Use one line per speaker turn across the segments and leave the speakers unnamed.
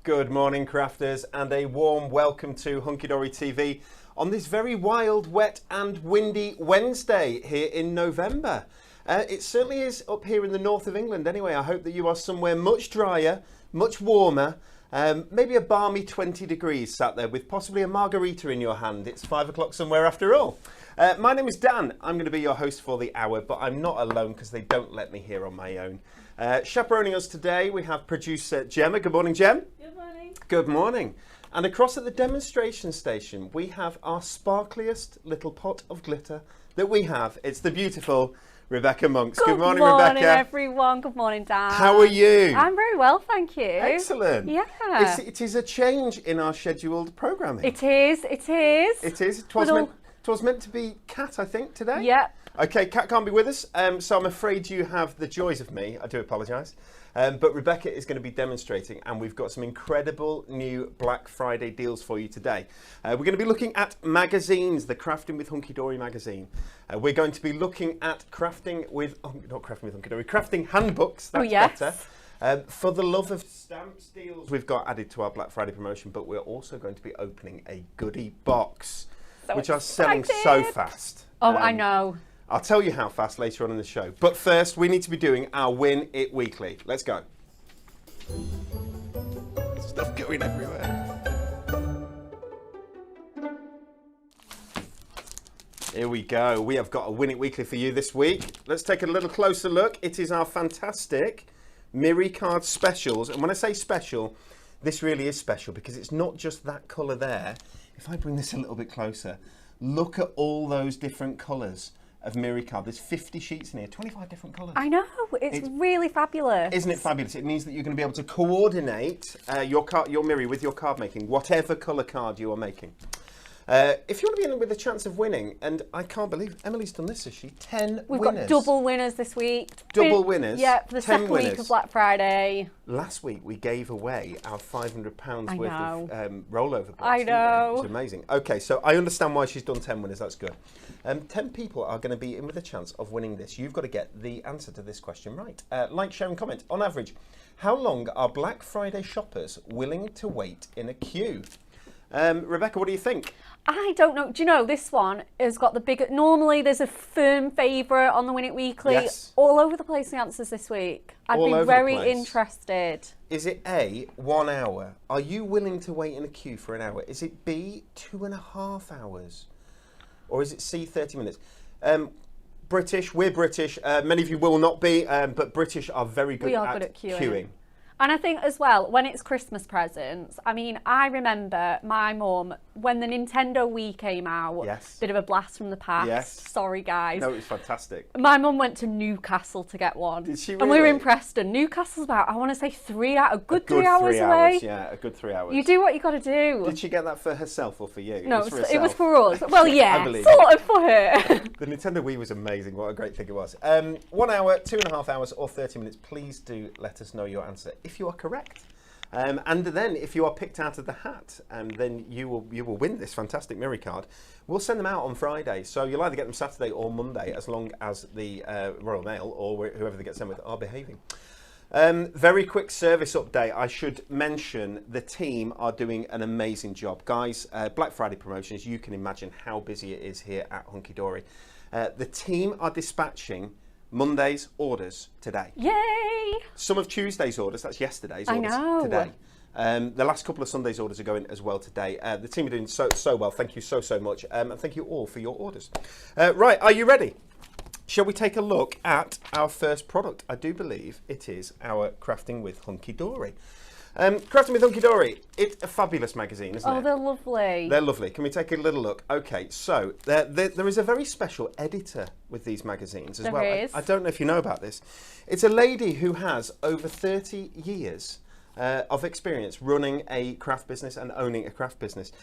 Good morning, crafters, and a warm welcome to Hunky Dory TV on this very wild, wet and windy Wednesday here in November. It certainly is up here in the north of England anyway. I hope that you are somewhere much drier, much warmer, maybe a balmy 20 degrees sat there with possibly a margarita in your hand. It's 5 o'clock somewhere after all. My name is Dan. I'm going to be your host for the hour, but I'm not alone because they don't let me here on my own. Chaperoning us today, we have producer Gemma. Good morning, Gem.
Good morning.
Good morning. And across at the demonstration station, we have our sparkliest little pot of glitter that we have. It's the beautiful Rebecca Monks. Good morning, Rebecca.
Good morning, everyone. Good mormorning, Dan.
How are you?
I'm very well, thank you.
Excellent.
Yeah.
It is a change in our scheduled programming.
It is. It is.
It is. It was meant to be Kat, I think, today.
Yep.
Okay, Kat can't be with us, so I'm afraid you have the joys of me. I do apologise. But Rebecca is going to be demonstrating, and we've got some incredible new Black Friday deals for you today. We're going to be looking at magazines, the Crafting with Hunky Dory magazine. We're going to be looking at crafting handbooks. That's better. For the love of stamps deals we've got added to our Black Friday promotion, but we're also going to be opening a goodie box, which are selling so fast.
Oh, I know.
I'll tell you how fast later on in the show. But first, we need to be doing our Win It Weekly. Let's go. Stuff going everywhere. Here we go. We have got a Win It Weekly for you this week. Let's take a little closer look. It is our fantastic Miri Card Specials. And when I say special, this really is special because it's not just that colour there. If I bring this a little bit closer, look at all those different colours of Miri Card. There's 50 sheets in here, 25 different colours.
I know, it's really fabulous.
Isn't it fabulous? It means that you're going to be able to coordinate your Miri with your card making, whatever colour card you are making. If you want to be in with a chance of winning, and I can't believe Emily's done this, has she? 10
We've
winners.
got double winners this week.
Double winners?
Yeah, for the second
winners.
week of Black Friday.
Last week we gave away our £500 worth
know.
of rollover books.
I know.
It was amazing. Okay, so I understand why she's done 10 winners. That's good. 10 people are going to be in with a chance of winning this. You've got to get the answer to this question right. Like, share and comment. On average, how long are Black Friday shoppers willing to wait in a queue? Rebecca, what do you think?
I don't know. Do you know, this one has got the bigger... Normally, there's a firm favourite on the Win It Weekly.
Yes.
All over the place, the answers this week. I'd
All
be
over the
very
place.
interested.
Is it A, 1 hour? Are you willing to wait in a queue for an hour? Is it B, 2.5 hours? Or is it C, 30 minutes? British, we're British. Many of you will not be, but British are very good, at queuing.
And I think as well, when it's Christmas presents, I mean, I remember my mum, when the Nintendo Wii came out, bit of a blast from the past.
Yes.
Sorry, guys.
No, it was fantastic.
My mum went to Newcastle to get one.
Did she really?
And we were in Preston. Newcastle's about, I want to say, a good 3 hours
three
away.
Hours, yeah, a good 3 hours.
You do what you got to do.
Did she get that for herself or for you?
No,
it
was for us. Well, yeah,
sort
of for her.
The Nintendo Wii was amazing. What a great thing it was. 1 hour, 2.5 hours, or 30 minutes. Please do let us know your answer if you are correct. And then, if you are picked out of the hat, then you will win this fantastic Miri card. We'll send them out on Friday, so you'll either get them Saturday or Monday, as long as the Royal Mail or whoever they get sent with are behaving. Very quick service update. I should mention the team are doing an amazing job, guys. Black Friday promotions. You can imagine how busy it is here at Hunky Dory. The team are dispatching Monday's orders today.
Yay!
Some of Tuesday's orders, that's yesterday's orders, today. The last couple of Sunday's orders are going as well today. The team are doing so well. Thank you so much. And thank you all for your orders. Right, are you ready? Shall we take a look at our first product? I do believe it is our Crafting with Hunky Dory. Crafting with Hunky Dory, it's a fabulous magazine, isn't it?
Oh, they're lovely.
They're lovely. Can we take a little look? Okay, so there is a very special editor with these magazines as well. I don't know if you know about this. It's a lady who has over 30 years of experience running a craft business and owning a craft business.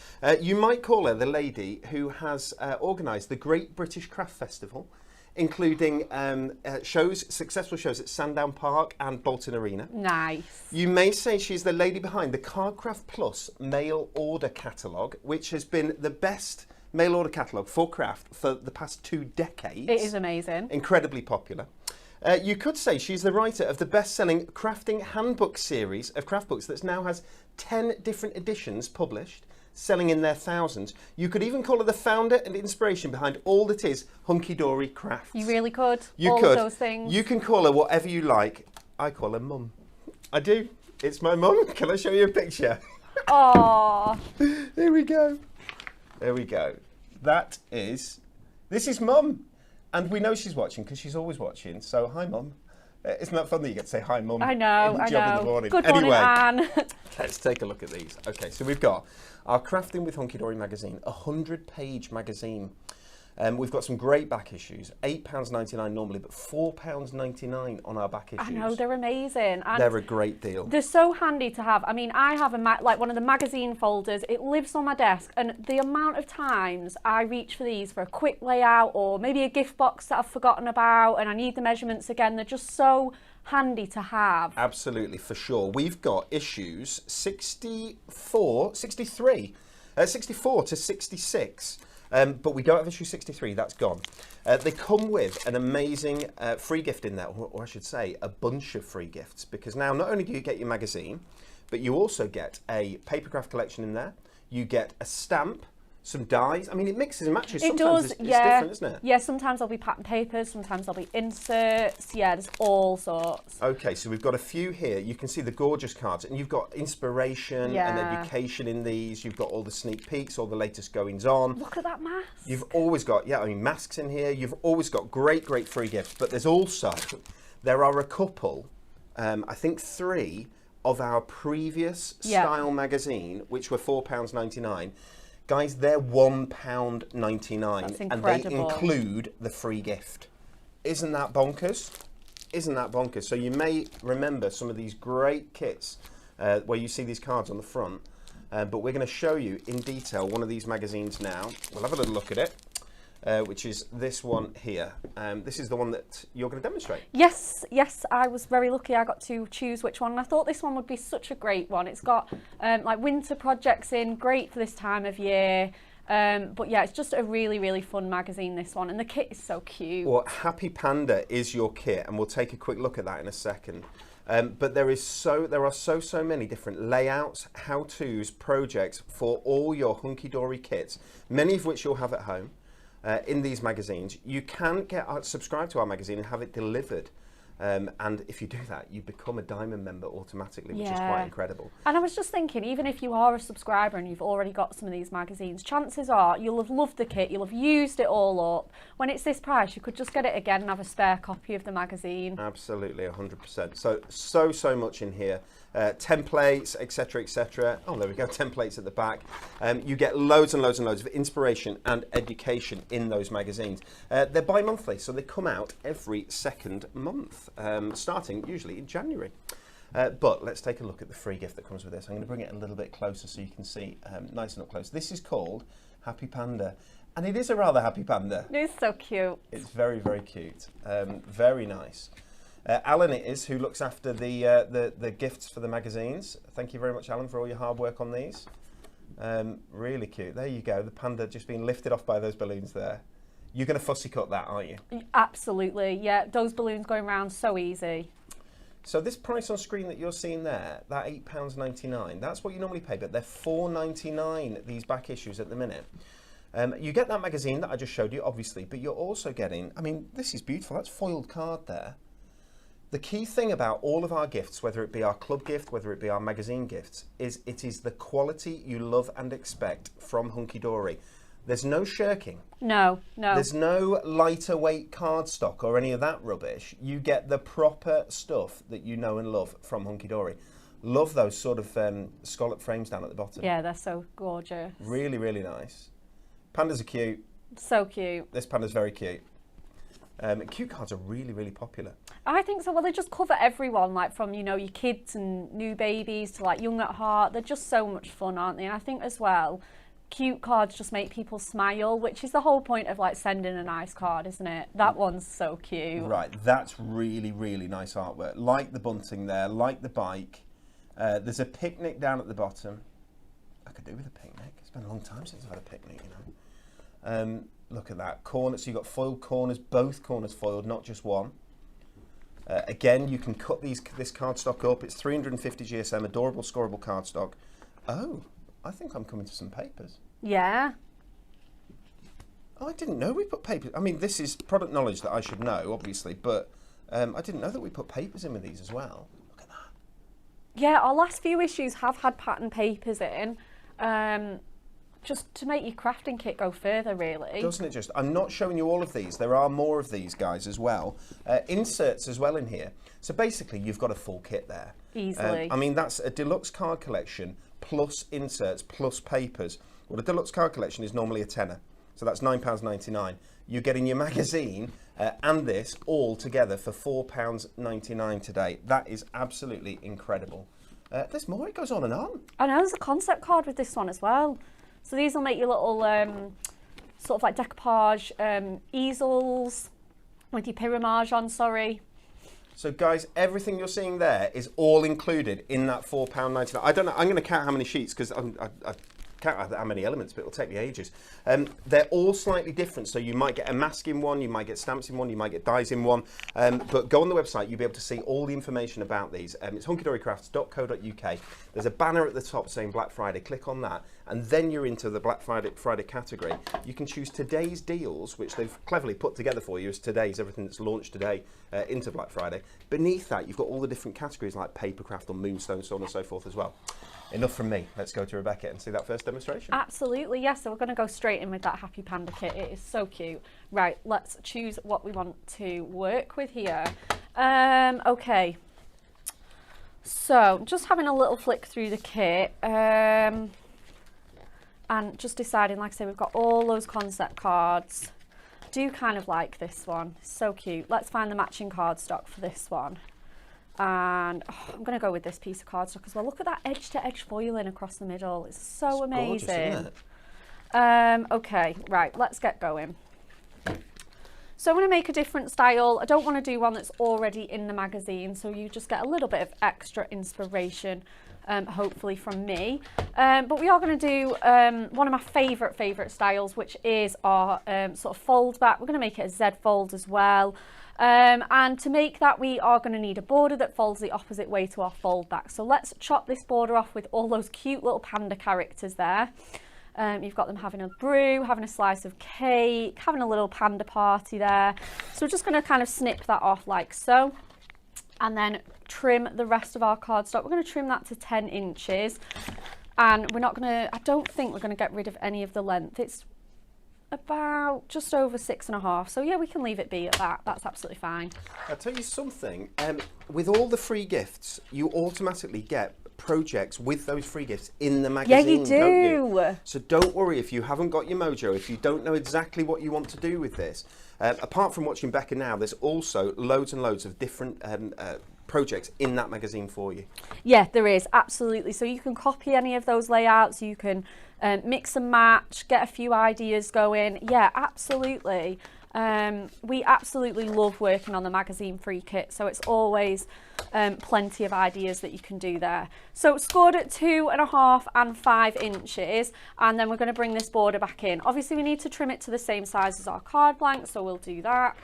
You might call her the lady who has organised the Great British Craft Festival, including successful shows at Sandown Park and Bolton Arena.
Nice.
You may say she's the lady behind the Cardcraft Plus mail order catalogue, which has been the best mail order catalogue for craft for the past 2 decades.
It is amazing.
Incredibly popular. You could say she's the writer of the best-selling crafting handbook series of craft books that now has 10 different editions published, selling in their thousands. You could even call her the founder and inspiration behind all that is Hunky Dory crafts.
You really could.
You
all
could.
Those things.
You can call her whatever you like. I call her Mum. I do. It's my mum. Can I show you a picture?
Aww.
There we go. There we go. This is Mum. And we know she's watching because she's always watching. So, hi, Mum. Isn't that fun that you get to say hi, Mum?
I know,
in the morning?
Good morning, Anne.
Let's take a look at these. Okay, so we've got our Crafting with Hunky Dory magazine, a 100-page magazine. We've got some great back issues, £8.99 normally, but £4.99 on our back issues.
I know, they're amazing. And
they're a great deal.
They're so handy to have. I mean, I have like one of the magazine folders. It lives on my desk, and the amount of times I reach for these for a quick layout or maybe a gift box that I've forgotten about and I need the measurements again, they're just so handy to have.
Absolutely, for sure. We've got issues 64 to 66. But we don't have issue 63, that's gone. They come with an amazing free gift in there, or I should say a bunch of free gifts, because now not only do you get your magazine, but you also get a papercraft collection in there, you get a stamp, some dies. I mean, it mixes and matches.
It
sometimes
does,
it's different, isn't it?
Yeah, sometimes there'll be pattern papers, sometimes there'll be inserts. Yeah, there's all sorts.
Okay, so we've got a few here. You can see the gorgeous cards, and you've got inspiration and education in these. You've got all the sneak peeks, all the latest goings on.
Look at that mask.
You've always got, masks in here. You've always got great free gifts, but there are a couple, I think 3 of our previous style magazine, which were £4.99. Guys, they're £1.99 and they include the free gift. Isn't that bonkers? Isn't that bonkers? So you may remember some of these great kits where you see these cards on the front, but we're going to show you in detail one of these magazines now. We'll have a little look at it, which is this one here. This is the one that you're going to demonstrate.
Yes, I was very lucky. I got to choose which one. And I thought this one would be such a great one. It's got like winter projects in, great for this time of year. But yeah, it's just a really fun magazine, this one. And the kit is so cute.
Well, Happy Panda is your kit, and we'll take a quick look at that in a second. But there are so many different layouts, how-tos, projects for all your Hunky Dory kits, many of which you'll have at home. In these magazines, you can subscribe to our magazine and have it delivered. And if you do that, you become a Diamond member automatically, which is quite incredible.
And I was just thinking, even if you are a subscriber and you've already got some of these magazines, chances are you'll have loved the kit, you'll have used it all up. When it's this price, you could just get it again and have a spare copy of the magazine. Absolutely,
100%. So much in here. Templates, etc., etc. Oh, there we go, templates at the back. You get loads and loads of inspiration and education in those magazines. They're bi-monthly, so they come out every second month, starting usually in January. But let's take a look at the free gift that comes with this. I'm going to bring it a little bit closer so you can see nice and up close. This is called Happy Panda, and it is a rather happy panda.
It's so cute.
It's very cute. Very nice. Alan it is who looks after the gifts for the magazines. Thank you very much, Alan, for all your hard work on these. Really cute. There you go, the panda just being lifted off by those balloons there. You're going to fussy cut that, aren't you?
Absolutely, yeah. Those balloons going around so easy.
So this price on screen that you're seeing there, that £8.99, that's what you normally pay, but they're £4.99, these back issues at the minute. You get that magazine that I just showed you, obviously, but you're also getting, I mean, this is beautiful. That's foiled card there. The key thing about all of our gifts, whether it be our club gift, whether it be our magazine gifts, is it is the quality you love and expect from Hunky Dory. There's no shirking.
No.
There's no lighter weight cardstock or any of that rubbish. You get the proper stuff that you know and love from Hunky Dory. Love those sort of scallop frames down at the bottom.
Yeah, they're so gorgeous.
Really nice. Pandas are cute.
So cute.
This panda's very cute. Cute cards are really popular.
I think so. Well, they just cover everyone, like from, you know, your kids and new babies to like young at heart. They're just so much fun, aren't they? And I think as well, cute cards just make people smile, which is the whole point of like sending a nice card, isn't it? That one's so cute.
Right, that's really nice artwork. Like the bunting there, like the bike. There's a picnic down at the bottom. I could do with a picnic. It's been a long time since I've had a picnic, you know. Look at that corner. So you've got foiled corners, both corners foiled, not just one. Again, you can cut this cardstock up. It's 350 GSM, adorable, scoreable cardstock. Oh, I think I'm coming to some papers.
Yeah.
Oh, I didn't know we put papers. I mean, this is product knowledge that I should know, obviously, but I didn't know that we put papers in with these as well. Look at that.
Yeah, our last few issues have had pattern papers in, just to make your crafting kit go further, really.
Doesn't it just? I'm not showing you all of these. There are more of these guys as well. Inserts as well in here. So basically, you've got a full kit there.
Easily.
I mean, that's a deluxe card collection plus inserts plus papers. Well, a deluxe card collection is normally a tenner. So that's £9.99. You're getting your magazine and this all together for £4.99 today. That is absolutely incredible. There's more. It goes on and on.
I know, there's a concept card with this one as well. So these will make your little sort of like decoupage easels with your pyramage on, sorry.
So guys, everything you're seeing there is all included in that £4.99. I don't know, I'm going to count how many sheets because I can't add how many elements, but it'll take me ages. They're all slightly different, so you might get a mask in one, you might get stamps in one, you might get dies in one, but go on the website, you'll be able to see all the information about these. It's hunkydorycrafts.co.uk. There's a banner at the top saying Black Friday, click on that, and then you're into the Black Friday category. You can choose today's deals, which they've cleverly put together for you as today's, everything that's launched today into Black Friday. Beneath that, you've got all the different categories like papercraft or moonstone, so on and so forth as well. Enough from me. Let's go to Rebecca and see that first demonstration.
Absolutely, yes. So we're going to go straight in with that Happy Panda kit. It is so cute. Right, let's choose what we want to work with here. Okay. So just having a little flick through the kit and just deciding, like I say, we've got all those concept cards. Do kind of like this one. So cute. Let's find the matching cardstock for this one. And I'm going to go with this piece of cardstock as well. Look at that edge-to-edge foiling across the middle. It's so amazing.
Gorgeous, isn't it?
Okay, right, let's get going. So I'm going to make a different style. I don't want to do one that's already in the magazine, so you just get a little bit of extra inspiration, hopefully from me. But we are going to do one of my favourite styles, which is our sort of fold back. We're going to make it a Z fold as well. And to make that, we are going to need a border that folds the opposite way to our fold back. So let's chop this border off with all those cute little panda characters there. You've got them having a brew, having a slice of cake, having a little panda party there. So we're just going to kind of snip that off like so. And then trim the rest of our cardstock. We're going to trim that to 10 inches. And we're not going to, I don't think we're going to get rid of any of the length. It's about just over 6.5, so yeah, we can leave it be at that. That's absolutely fine.
I'll tell you something, with all the free gifts you automatically get projects with those free gifts in the magazine.
Yeah, you do.
Don't you? So don't worry if you haven't got your mojo, if you don't know exactly what you want to do with this. Apart from watching Becca now, there's also loads and loads of different projects in that magazine for you. Yeah,
there is, absolutely. So you can copy any of those layouts, you can mix and match, get a few ideas going. Yeah, absolutely. We absolutely love working on the magazine free kit, so it's always plenty of ideas that you can do there. So scored at 2.5 and 5 inches, and then we're going to bring this border back in. Obviously we need to trim it to the same size as our card blank, so we'll do that.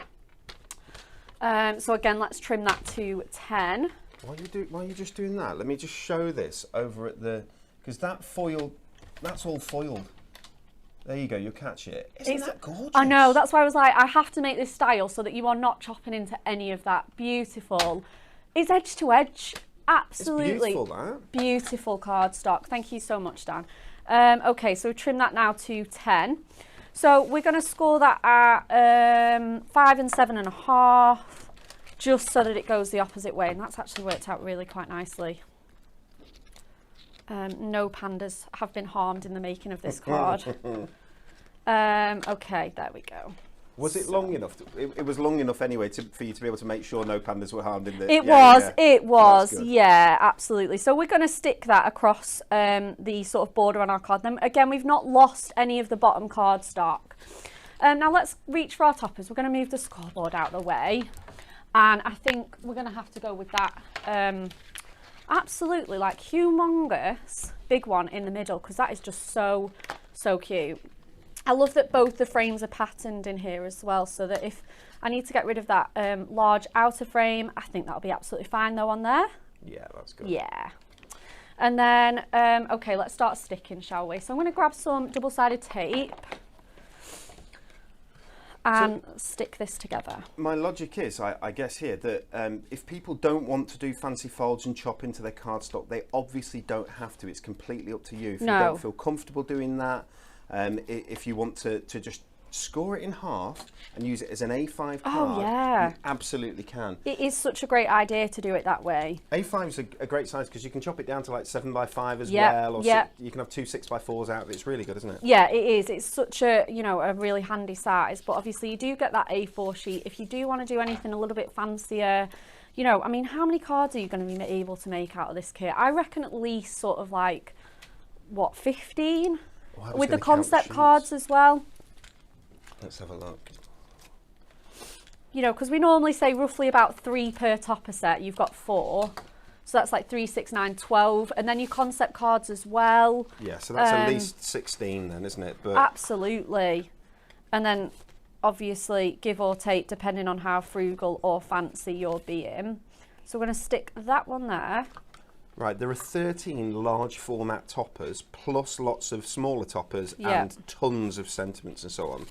So again, let's trim that to 10.
While you're just doing that, let me just show this over at the, because that foil, that's all foiled. There you go, you'll catch it. Isn't that gorgeous?
I know, that's why I was like, I have to make this style so that you are not chopping into any of that. Beautiful. It's edge to edge. Absolutely.
It's beautiful, that. Beautiful
cardstock. Thank you so much, Dan. Okay, so trim that now to 10. So we're going to score that at 5 and 7.5, just so that it goes the opposite way. And that's actually worked out really quite nicely. No pandas have been harmed in the making of this card. Okay, there we go.
Was it long enough? It was long enough anyway for you to be able to make sure no pandas were harmed in the...
It was, yeah, absolutely. So we're going to stick that across the sort of border on our card. Then again, we've not lost any of the bottom cardstock. Now let's reach for our toppers. We're going to move the scoreboard out of the way. And I think we're going to have to go with that absolutely like humongous big one in the middle, because that is just so cute. I love that both the frames are patterned in here as well, so that if I need to get rid of that large outer frame, I think that'll be absolutely fine though on there.
Yeah, that's good.
Yeah. And then, okay, let's start sticking, shall we? So I'm going to grab some double-sided tape and stick this together.
My logic is, I guess here, that if people don't want to do fancy folds and chop into their cardstock, they obviously don't have to. It's completely up to you. If you don't feel comfortable doing that, if you want to just score it in half and use it as an A5 card, you absolutely can.
It is such a great idea to do it that way.
A5 is a great size because you can chop it down to like 7x5 as well, or you can have 2 6x4s out of it. It's really good, isn't it?
Yeah, it is. It's such a, you know, a really handy size, but obviously you do get that A4 sheet. If you do want to do anything a little bit fancier, you know, I mean, how many cards are you going to be able to make out of this kit? I reckon at least sort of like, what, 15? With the concept cards as well.
Let's have a look.
You know, because we normally say roughly about 3 per topper set. You've got 4. So that's like 3, 6, 9, 12. And then your concept cards as well.
Yeah, so that's at least 16 then, isn't it? But
absolutely. And then obviously give or take depending on how frugal or fancy you're being. So we're going to stick that one there.
Right, there are 13 large format toppers plus lots of smaller toppers and tons of sentiments and so on,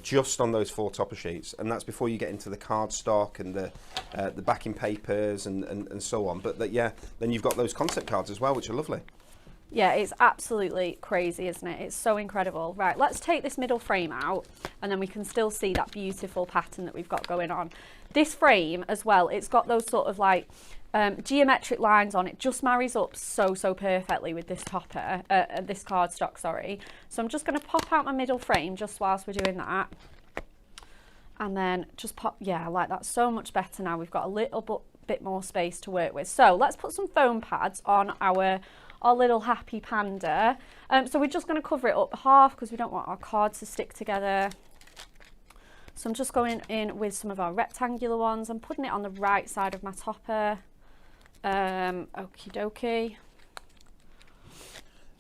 just on those 4 topper sheets, and that's before you get into the cardstock and the backing papers and so on. But then you've got those concept cards as well, which are lovely.
Yeah, it's absolutely crazy, isn't it? It's so incredible. Right, let's take this middle frame out and then we can still see that beautiful pattern that we've got going on. This frame as well, it's got those sort of like geometric lines on it, just marries up so perfectly with this topper, this cardstock, sorry. So I'm just going to pop out my middle frame just whilst we're doing that. And then just pop, yeah, I like that so much better now. We've got a little bit more space to work with. So let's put some foam pads on our little happy panda. So we're just going to cover it up half because we don't want our cards to stick together. So I'm just going in with some of our rectangular ones. I'm putting it on the right side of my topper. Okie dokie.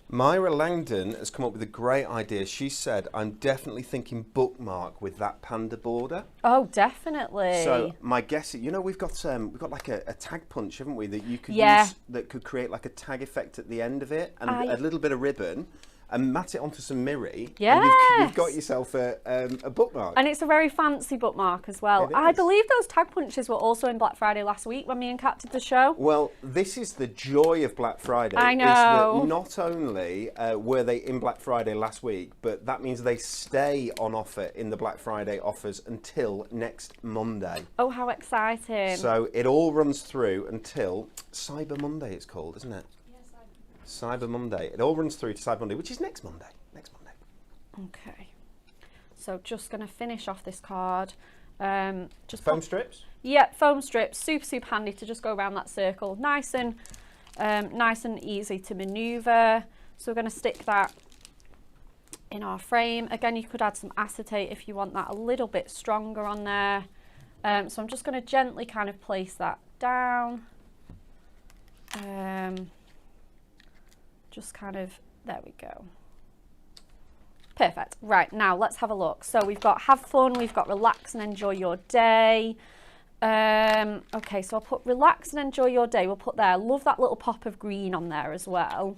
Myra Langdon has come up with a great idea. She said, I'm definitely thinking bookmark with that panda border.
Oh, definitely.
So my guess is, you know, we've got like a tag punch, haven't we, that you could use, that could create like a tag effect at the end of it, and a little bit of ribbon, and mat it onto some mirri.
Yes.
And you've got yourself a bookmark.
And it's a very fancy bookmark as well. I believe those tag punches were also in Black Friday last week when me and Kat did the show.
Well, this is the joy of Black Friday.
I know.
Is that not only were they in Black Friday last week, but that means they stay on offer in the Black Friday offers until next Monday.
Oh, how exciting.
So it all runs through until Cyber Monday, it's called, isn't it? Cyber Monday. It all runs through to Cyber Monday, which is next Monday.
Okay. So just going to finish off this card. Just
foam strips?
Yeah, foam strips. Super handy to just go around that circle. Nice and easy to manoeuvre. So we're going to stick that in our frame. Again, you could add some acetate if you want that a little bit stronger on there. So I'm just going to gently kind of place that down. Just kind of, there we go. Perfect. Right, now let's have a look. So we've got have fun, we've got relax and enjoy your day. Okay, so I'll put relax and enjoy your day. We'll put there. Love that little pop of green on there as well.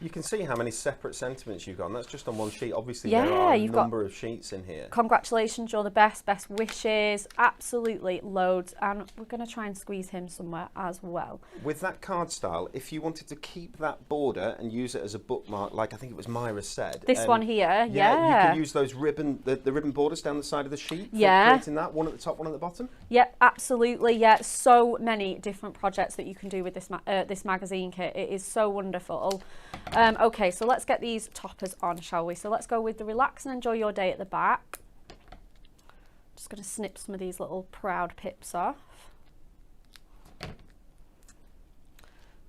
You can see how many separate sentiments you've got, and that's just on one sheet. Obviously, there are a number of sheets in here.
Congratulations, you're the best wishes, absolutely loads, and we're going to try and squeeze him somewhere as well.
With that card style, if you wanted to keep that border and use it as a bookmark, like I think it was Myra said.
This one here,
yeah. You could use those the ribbon borders down the side of the sheet for creating that, one at the top, one at the bottom.
Yeah, absolutely, yeah. So many different projects that you can do with this, this magazine kit. It is so wonderful. Okay, so let's get these toppers on, shall we? So let's go with the relax and enjoy your day at the back. Just going to snip some of these little proud pips off.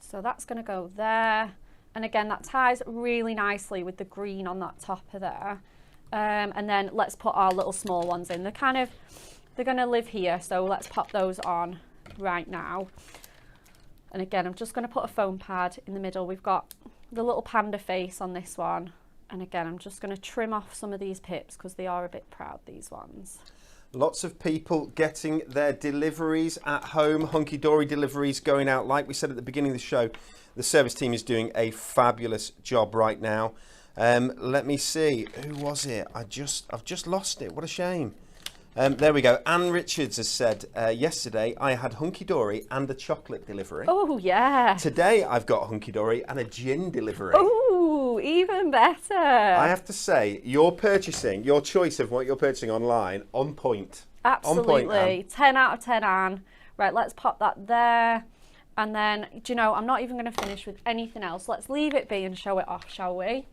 So that's going to go there. And again, that ties really nicely with the green on that topper there. And then let's put our little small ones in. They're going to live here, so let's pop those on right now. And again, I'm just going to put a foam pad in the middle. We've got the little panda face on this one. And again, I'm just going to trim off some of these pips because they are a bit proud, these ones.
Lots of people getting their deliveries at home. Hunky Dory deliveries going out. Like we said at the beginning of the show, the service team is doing a fabulous job right now. Let me see. Who was it? I've just lost it. What a shame. There we go. Anne Richards has said, yesterday I had Hunky Dory and a chocolate delivery.
Oh, yeah.
Today I've got Hunky Dory and a gin delivery.
Oh, even better.
I have to say, your choice of what you're purchasing online, on point.
Absolutely.
On point,
10 out of 10, Anne. Right, let's pop that there. And then, do you know, I'm not even going to finish with anything else. Let's leave it be and show it off, shall we?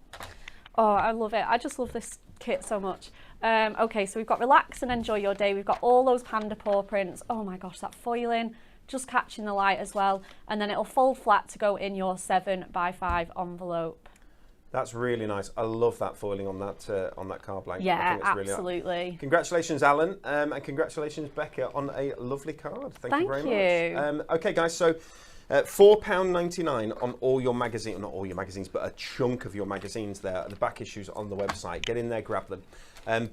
Oh, I love it. I just love this kit so much. Okay, so we've got relax and enjoy your day. We've got all those panda paw prints. Oh my gosh, that foiling, just catching the light as well. And then it'll fold flat to go in your 7x5 envelope.
That's really nice. I love that foiling on that card blank.
Yeah,
I think it's
absolutely.
Really nice. Congratulations, Alan, and congratulations, Becca, on a lovely card. Thank you very much. Okay, guys, so £4.99 on all your magazines, not all your magazines, but a chunk of your magazines there, the back issues on the website. Get in there, grab them.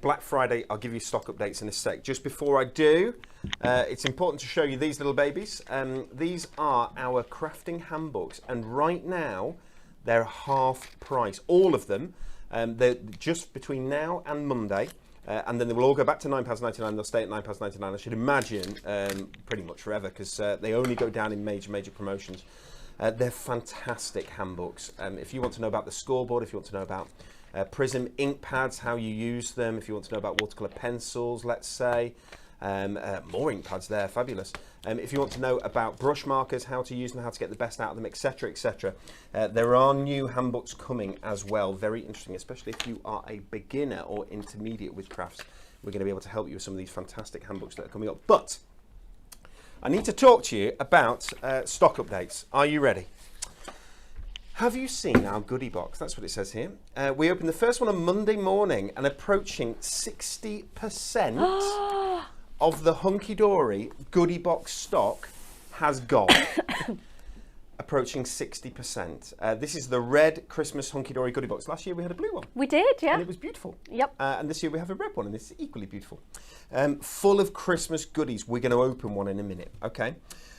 Black Friday, I'll give you stock updates in a sec. Just before I do, it's important to show you these little babies. These are our crafting handbooks, and right now they're half price. All of them. They're just between now and Monday. And then they will all go back to £9.99. They'll stay at £9.99. I should imagine pretty much forever, because they only go down in major promotions. They're fantastic handbooks. If you want to know about the scoreboard, if you want to know about Prism ink pads, how you use them, if you want to know about watercolour pencils, let's say, more ink pads there, fabulous. If you want to know about brush markers, how to use them, how to get the best out of them, etc., etc. There are new handbooks coming as well, very interesting, especially if you are a beginner or intermediate with crafts. We're going to be able to help you with some of these fantastic handbooks that are coming up. But I need to talk to you about stock updates. Are you ready? Have you seen our goodie box? That's what it says here. We opened the first one on Monday morning, and approaching 60% of the Hunky Dory goodie box stock has gone. Approaching 60%. This is the red Christmas Hunky Dory goodie box. Last year we had a blue one.
We did, yeah.
And it was beautiful.
Yep.
And this year we have a red one, and it's equally beautiful. Full of Christmas goodies. We're going to open one in a minute, okay?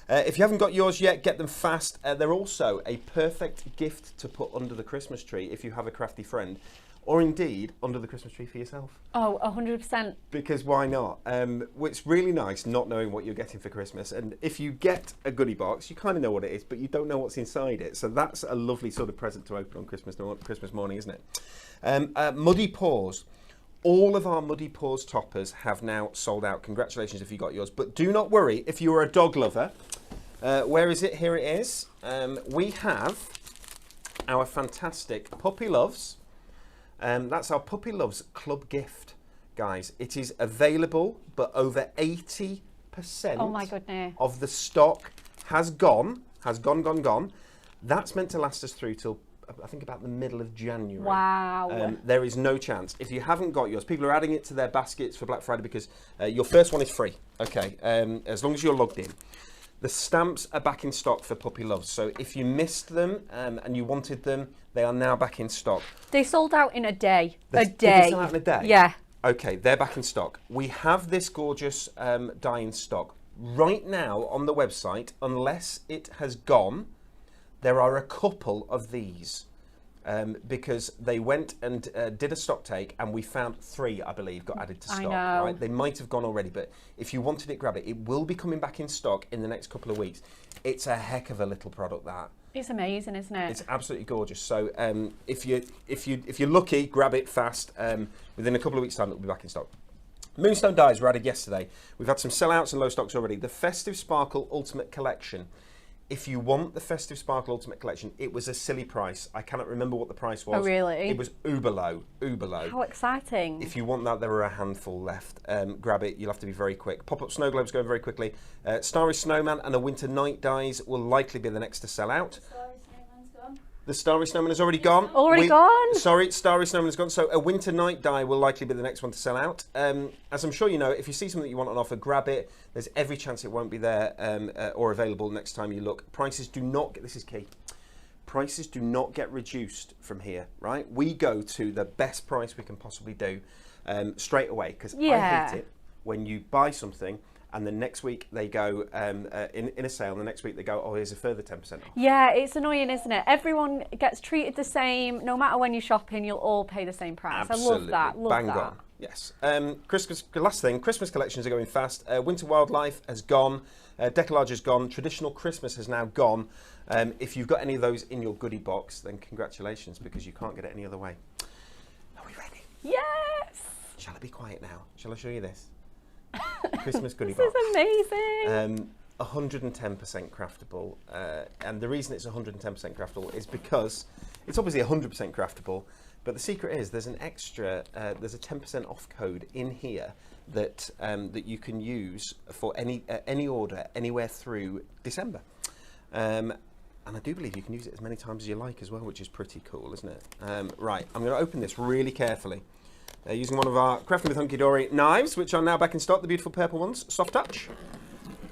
If you haven't got yours yet, get them fast. They're also a perfect gift to put under the Christmas tree if you have a crafty friend, or indeed under the Christmas tree for yourself.
Oh, 100%.
Because why not? It's really nice not knowing what you're getting for Christmas. And if you get a goodie box, you kind of know what it is, but you don't know what's inside it. So that's a lovely sort of present to open on Christmas morning, isn't it? Muddy Paws. All of our Muddy Paws toppers have now sold out. Congratulations if you got yours. But do not worry if you are a dog lover. Where is it? Here it is. We have our fantastic Puppy Loves. That's our Puppy Loves Club gift, guys. It is available, but over 80%
Oh my goodness.
of the stock has gone. That's meant to last us through till, I think, about the middle of January.
Wow.
There is no chance. If you haven't got yours, people are adding it to their baskets for Black Friday because your first one is free, okay, as long as you're logged in. The stamps are back in stock for Puppy Loves. So if you missed them and you wanted them, they are now back in stock.
They sold out in a day.
Did they sell out in a day?
Yeah.
Okay, they're back in stock. We have this gorgeous dye in stock. Right now on the website, unless it has gone, there are a couple of these. Because they went and did a stock take, and we found 3, I believe, got added to stock.
I know.
Right? They might have gone already, but if you wanted it, grab it. It will be coming back in stock in the next couple of weeks. It's a heck of a little product, that.
It's amazing, isn't it?
It's absolutely gorgeous. So if you're lucky, grab it fast. Within a couple of weeks' time, it will be back in stock. Moonstone dyes were added yesterday. We've had some sellouts and low stocks already. The Festive Sparkle Ultimate Collection. If you want the Festive Sparkle Ultimate Collection, it was a silly price. I cannot remember what the price was.
Oh, really?
It was uber low, uber low.
How exciting.
If you want that, there are a handful left. Grab it. You'll have to be very quick. Pop-up snow globes going very quickly. Starry Snowman and a Winter Night dyes will likely be the next to sell out. The Starry Snowman has already gone.
Gone?
Sorry, Starry Snowman has gone. So a Winter Night dye will likely be the next one to sell out. As I'm sure you know, if you see something that you want on offer, grab it. There's every chance it won't be there or available next time you look. Prices do not, this is key, prices do not get reduced from here, right? We go to the best price we can possibly do straight away, because I hate it when you buy something and the next week they go in a sale, and the next week they go, oh, here's a further 10% off.
Yeah, it's annoying, isn't it? Everyone gets treated the same. No matter when you're shopping, you'll all pay the same price.
Absolutely.
I love that.
Bang on. Yes. Christmas, last thing, Christmas collections are going fast. Winter Wildlife has gone. Decollage has gone. Traditional Christmas has now gone. If you've got any of those in your goodie box, then congratulations, because you can't get it any other way. Are we ready?
Yes.
Shall I be quiet now? Shall I show you this? Christmas goodie box.
This is amazing.
110% craftable. And the reason it's 110% craftable is because it's obviously 100% craftable, but the secret is there's an extra, there's a 10% off code in here that that you can use for any order anywhere through December. And I do believe you can use it as many times as you like as well, which is pretty cool, isn't it? Right, I'm going to open this really carefully. Using one of our Crafting with Hunky Dory knives, which are now back in stock, the beautiful purple ones, soft touch.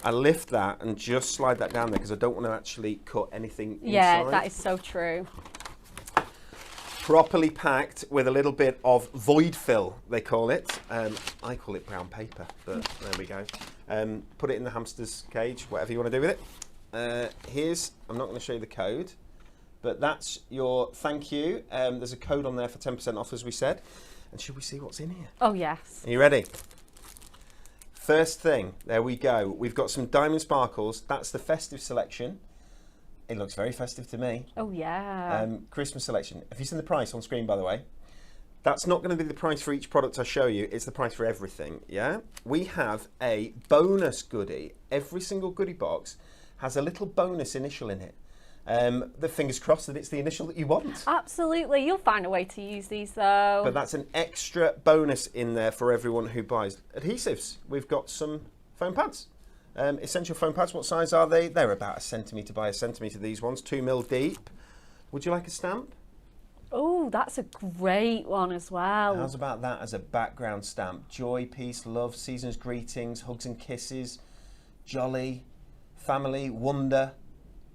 I lift that and just slide that down there because I don't want to actually cut anything inside.
Yeah, that is so true.
Properly packed with a little bit of void fill, they call it. I call it brown paper, but there we go. Put it in the hamster's cage, whatever you want to do with it. I'm not going to show you the code, but that's your thank you. There's a code on there for 10% off, as we said. And should we see what's in here?
Oh, yes.
Are you ready? First thing, there we go. We've got some diamond sparkles. That's the festive selection. It looks very festive to me.
Oh, yeah.
Christmas selection. Have you seen the price on screen, by the way? That's not going to be the price for each product I show you. It's the price for everything, yeah? We have a bonus goodie. Every single goodie box has a little bonus initial in it. The fingers crossed that it's the initial that you want.
Absolutely. You'll find a way to use these, though.
But that's an extra bonus in there for everyone who buys. Adhesives. We've got some foam pads. Essential foam pads. What size are they? They're about 1 centimetre by 1 centimetre, these ones. 2 mil deep. Would you like a stamp?
Oh, that's a great one as well.
How's about that as a background stamp? Joy, peace, love, season's greetings, hugs and kisses, jolly, family, wonder.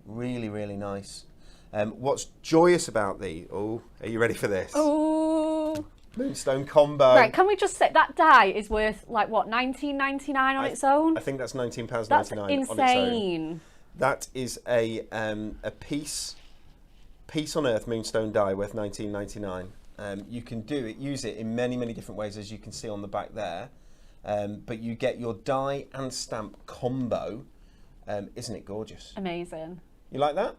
Really, really nice. What's joyous about these? Oh, are you ready for this?
Oh.
Moonstone combo.
Right, can we just say that die is worth like what, $19.99 on its own?
I think that's £19.99
That's
on
insane.
its own. That is a piece on earth moonstone die worth £19.99. You can use it in many, many different ways, as you can see on the back there. But you get your die and stamp combo. Isn't it gorgeous?
Amazing.
You like that?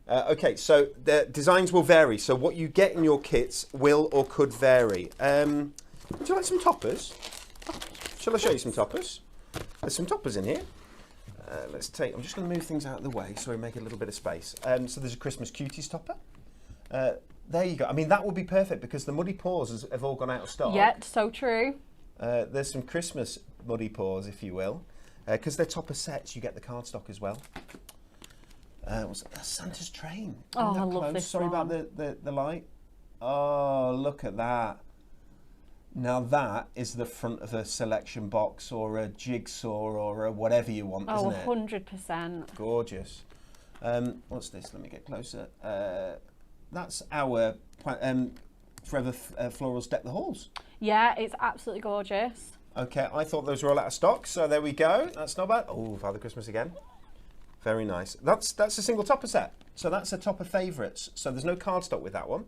Okay, so the designs will vary. So what you get in your kits will or could vary. Would you like some toppers? Shall I show you some toppers? There's some toppers in here. I'm just going to move things out of the way so we make a little bit of space. So there's a Christmas Cuties topper. There you go. I mean, that would be perfect because the Muddy Paws have all gone out of stock.
Yeah, so true.
There's some Christmas Muddy Paws, if you will. Because they're topper sets, you get the cardstock as well. What's that? That's Santa's train.
Oh, I love this
Sorry
one.
about the light. Oh, look at that. Now that is the front of a selection box or a jigsaw or a whatever you want, isn't it?
100%.
Gorgeous. What's this? Let me get closer. That's our Forever Florals Deck the Halls.
Yeah, it's absolutely gorgeous.
Okay, I thought those were all out of stock, so there we go. That's not bad. Oh, Father Christmas again. Very nice. That's a single topper set. So that's a topper favourites. So there's no cardstock with that one.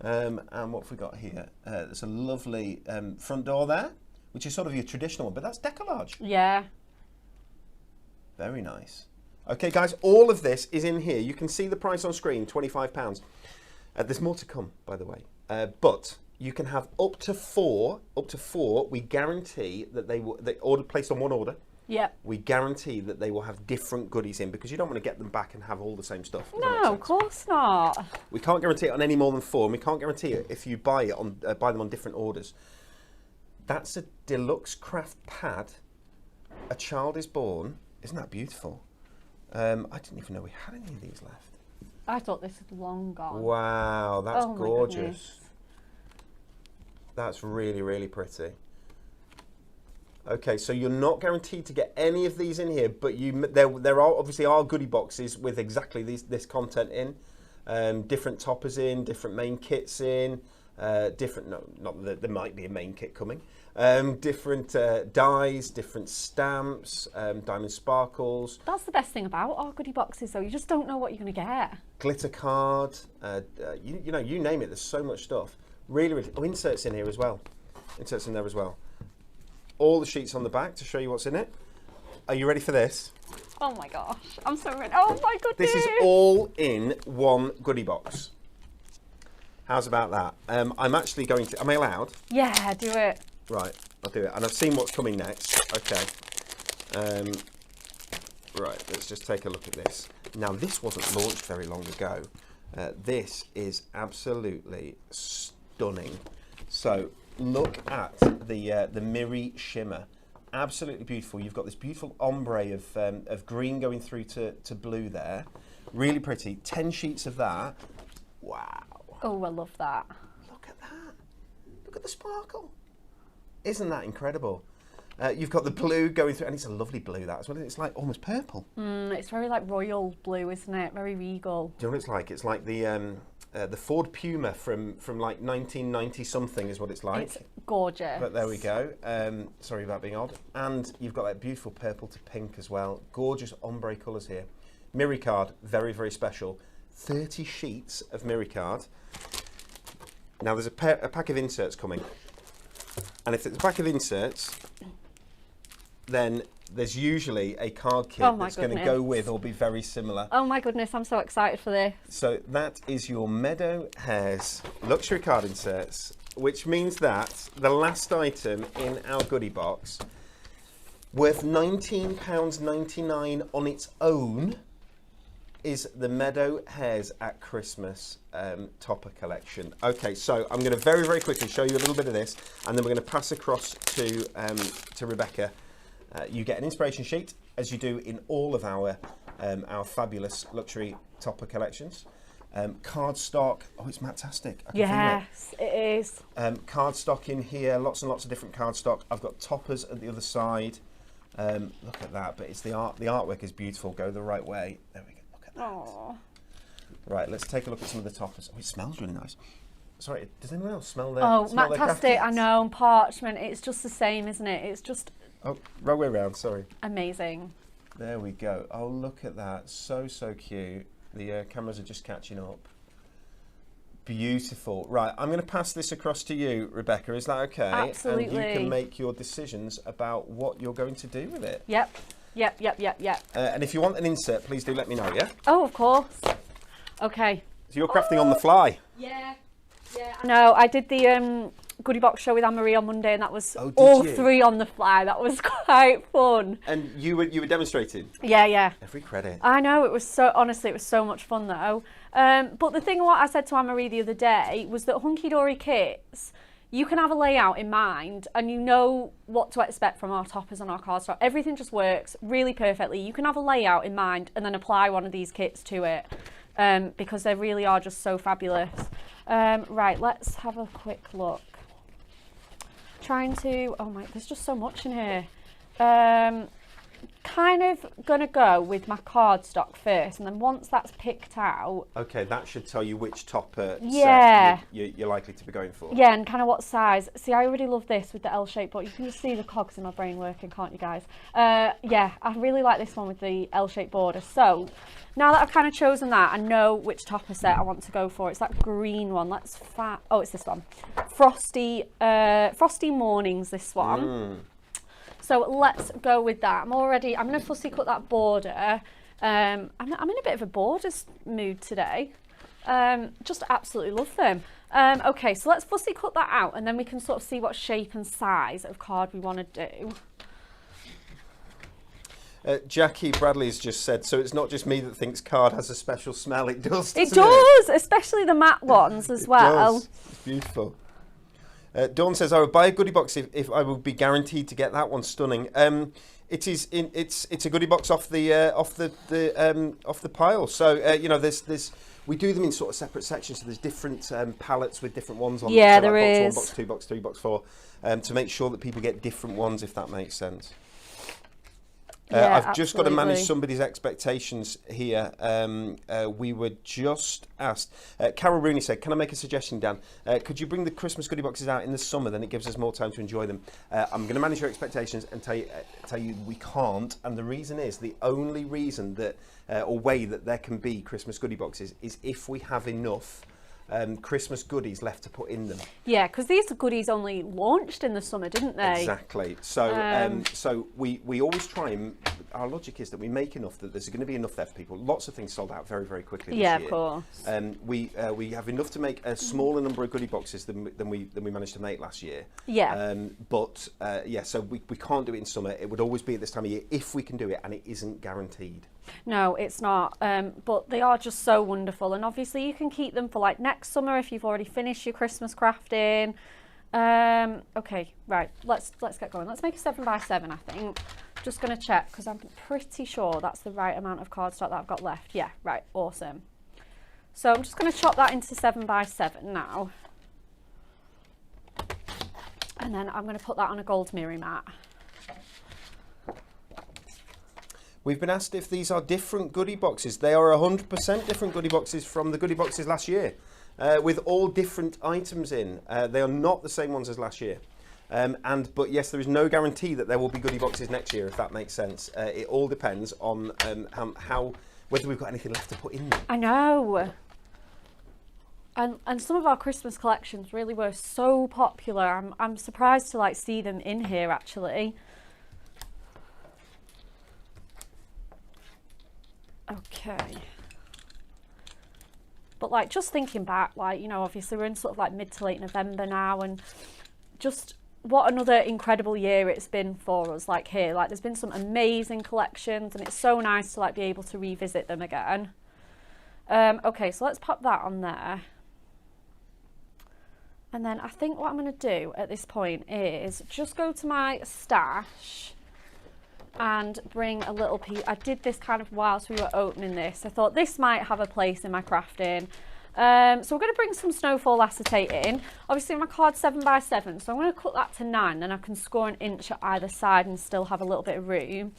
And what have we got here? There's a lovely front door there, which is sort of your traditional one, but that's decollage.
Yeah.
Very nice. Okay, guys, all of this is in here. You can see the price on screen, £25. There's more to come, by the way. But you can have up to four. We guarantee that they order placed on one order.
Yep.
We guarantee that they will have different goodies in because you don't want to get them back and have all the same stuff.
No, of course not.
We can't guarantee it on any more than 4, and we can't guarantee it if you buy them on different orders. That's a deluxe craft pad. A child is born. Isn't that beautiful? I didn't even know we had any of these left.
I thought this was long gone.
Wow, that's
Oh my
gorgeous.
goodness.
That's really, really pretty. Okay, so you're not guaranteed to get any of these in here, but there are obviously goodie boxes with exactly this content in, different toppers in, different main kits in, not that there might be a main kit coming, different dies, different stamps, diamond sparkles.
That's the best thing about our goodie boxes, though. You just don't know what you're going to get.
Glitter card, you name it. There's so much stuff. Really, inserts in here as well. Inserts in there as well. All the sheets on the back to show you what's in it. Are you ready for this?
Oh my gosh, I'm so ready. Oh my goodness.
This is all in one goodie box. How's about that? I'm actually going to, am I allowed?
Yeah, do it.
Right, I'll do it. And I've seen what's coming next. Okay. Right, let's just take a look at this. Now, this wasn't launched very long ago. This is absolutely stunning. So, look at the Miri shimmer. Absolutely beautiful. You've got this beautiful ombre of green going through to blue there. Really pretty. 10 sheets of that. Wow.
Oh, I love that.
Look at that. Look at the sparkle. Isn't that incredible? You've got the blue going through, and it's a lovely blue that as well. It's like almost purple.
It's very like royal blue, isn't it? Very regal.
Do you know what it's like? It's like the Ford Puma from like 1990 something is what it's like.
It's gorgeous.
But there we go. Sorry about being odd. And you've got that beautiful purple to pink as well. Gorgeous ombre colours here. Miri card, very, very special. 30 sheets of Miri card. Now there's a pack of inserts coming. And if it's a pack of inserts, then there's usually a card kit that's going to go with or be very similar.
Oh my goodness, I'm so excited for this.
So that is your Meadow Hares luxury card inserts, which means that the last item in our goodie box, worth £19.99 on its own, is the Meadow Hares at Christmas topper collection. Okay, so I'm going to very, very quickly show you a little bit of this, and then we're going to pass across to Rebecca. You get an inspiration sheet, as you do in all of our fabulous luxury topper collections. Cardstock, oh, it's fantastic.
Yes, it is.
Cardstock in here, lots and lots of different cardstock. I've got toppers at the other side. Look at that, but it's the artwork is beautiful. Go the right way. There we go. Look at that.
Aww.
Right, let's take a look at some of the toppers. Oh, it smells really nice. Sorry, does anyone else smell their?
Oh,
smell
fantastic! I know, and parchment. It's just the same, isn't it? It's just.
Oh, right way around. Sorry.
Amazing.
There we go. Oh, look at that. So cute. The cameras are just catching up. Beautiful. Right, I'm going to pass this across to you, Rebecca. Is that okay?
Absolutely.
And you can make your decisions about what you're going to do with it.
Yep.
And if you want an insert, please do let me know, yeah?
Oh, of course. Okay.
So you're crafting on the fly.
Yeah. No, I did the goodie box show with Anne-Marie on Monday, and that was three on the fly. That was quite fun.
And you were demonstrating?
Yeah.
Every credit.
I know, it was so much fun though. But the thing what I said to Anne-Marie the other day was that Hunky Dory kits, you can have a layout in mind and you know what to expect from our toppers and our cardstock. Everything just works really perfectly. You can have a layout in mind and then apply one of these kits to it because they really are just so fabulous. Right, let's have a quick look. There's just so much in here. Kind of gonna go with my cardstock first, and then once that's picked out.
Okay, that should tell you which topper
set
you're likely to be going for.
Yeah, and kind of what size. See, I already love this with the L-shaped board. You can just see the cogs in my brain working, can't you guys? Yeah, I really like this one with the L-shaped border. So now that I've kind of chosen that, I know which topper set I want to go for. It's that green one. It's this one. Frosty Mornings, this one. So let's go with that. I'm going to fussy cut that border. I'm in a bit of a borders mood today. Just absolutely love them. Okay, so let's fussy cut that out, and then we can sort of see what shape and size of card we want to do.
Jackie Bradley's just said, so it's not just me that thinks card has a special smell. It does.
It does, especially the matte ones as well.
Does. It's beautiful. Dawn says, I would buy a goodie box if I would be guaranteed to get that one. Stunning. It's a goodie box off the pile. So there's we do them in sort of separate sections, so there's different pallets with different ones on.
Yeah,
so
there
like
is.
Box 1, box 2, box 3, box 4, to make sure that people get different ones, if that makes sense.
Yeah,
I've just got to manage
absolutely.
somebody's expectations here. We were just asked. Carol Rooney said, "Can I make a suggestion, Dan? Could you bring the Christmas goodie boxes out in the summer? Then it gives us more time to enjoy them." I'm going to manage your expectations and tell you we can't. And the reason is the only reason that or way that there can be Christmas goodie boxes is if we have enough Christmas goodies left to put in them.
Yeah, because these goodies only launched in the summer, didn't they?
Exactly. So, so we always try and our logic is that we make enough that there's going to be enough there for people. Lots of things sold out very, very quickly this
Yeah,
year.
of course.
We have enough to make a smaller number of goodie boxes than we managed to make last year.
Yeah.
So we can't do it in summer. It would always be at this time of year if we can do it, and it isn't guaranteed.
No, it's not. But they are just so wonderful, and obviously you can keep them for like next summer if you've already finished your Christmas crafting. Okay, right. Let's get going. Let's make a 7x7. I think. Just going to check because I'm pretty sure that's the right amount of cardstock that I've got left. Yeah, right. Awesome. So I'm just going to chop that into 7x7 now, and then I'm going to put that on a gold mirror mat.
We've been asked if these are different goodie boxes. They are 100% different goodie boxes from the goodie boxes last year, with all different items in. They are not the same ones as last year. But yes, there is no guarantee that there will be goodie boxes next year, if that makes sense. It all depends on whether we've got anything left to put in them.
I know. And some of our Christmas collections really were so popular. I'm surprised to like see them in here actually. Okay. But like just thinking back, like, you know, obviously we're in sort of like mid to late November now, and just what another incredible year it's been for us. Like here, like there's been some amazing collections, and it's so nice to like be able to revisit them again. Okay, so let's pop that on there. And then I think what I'm going to do at this point is just go to my stash and bring a little piece. I did this kind of whilst we were opening this. I thought this might have a place in my crafting. So we're going to bring some snowfall acetate in. Obviously my card's 7x7, so I'm going to cut that to 9, then I can score an inch at either side and still have a little bit of room.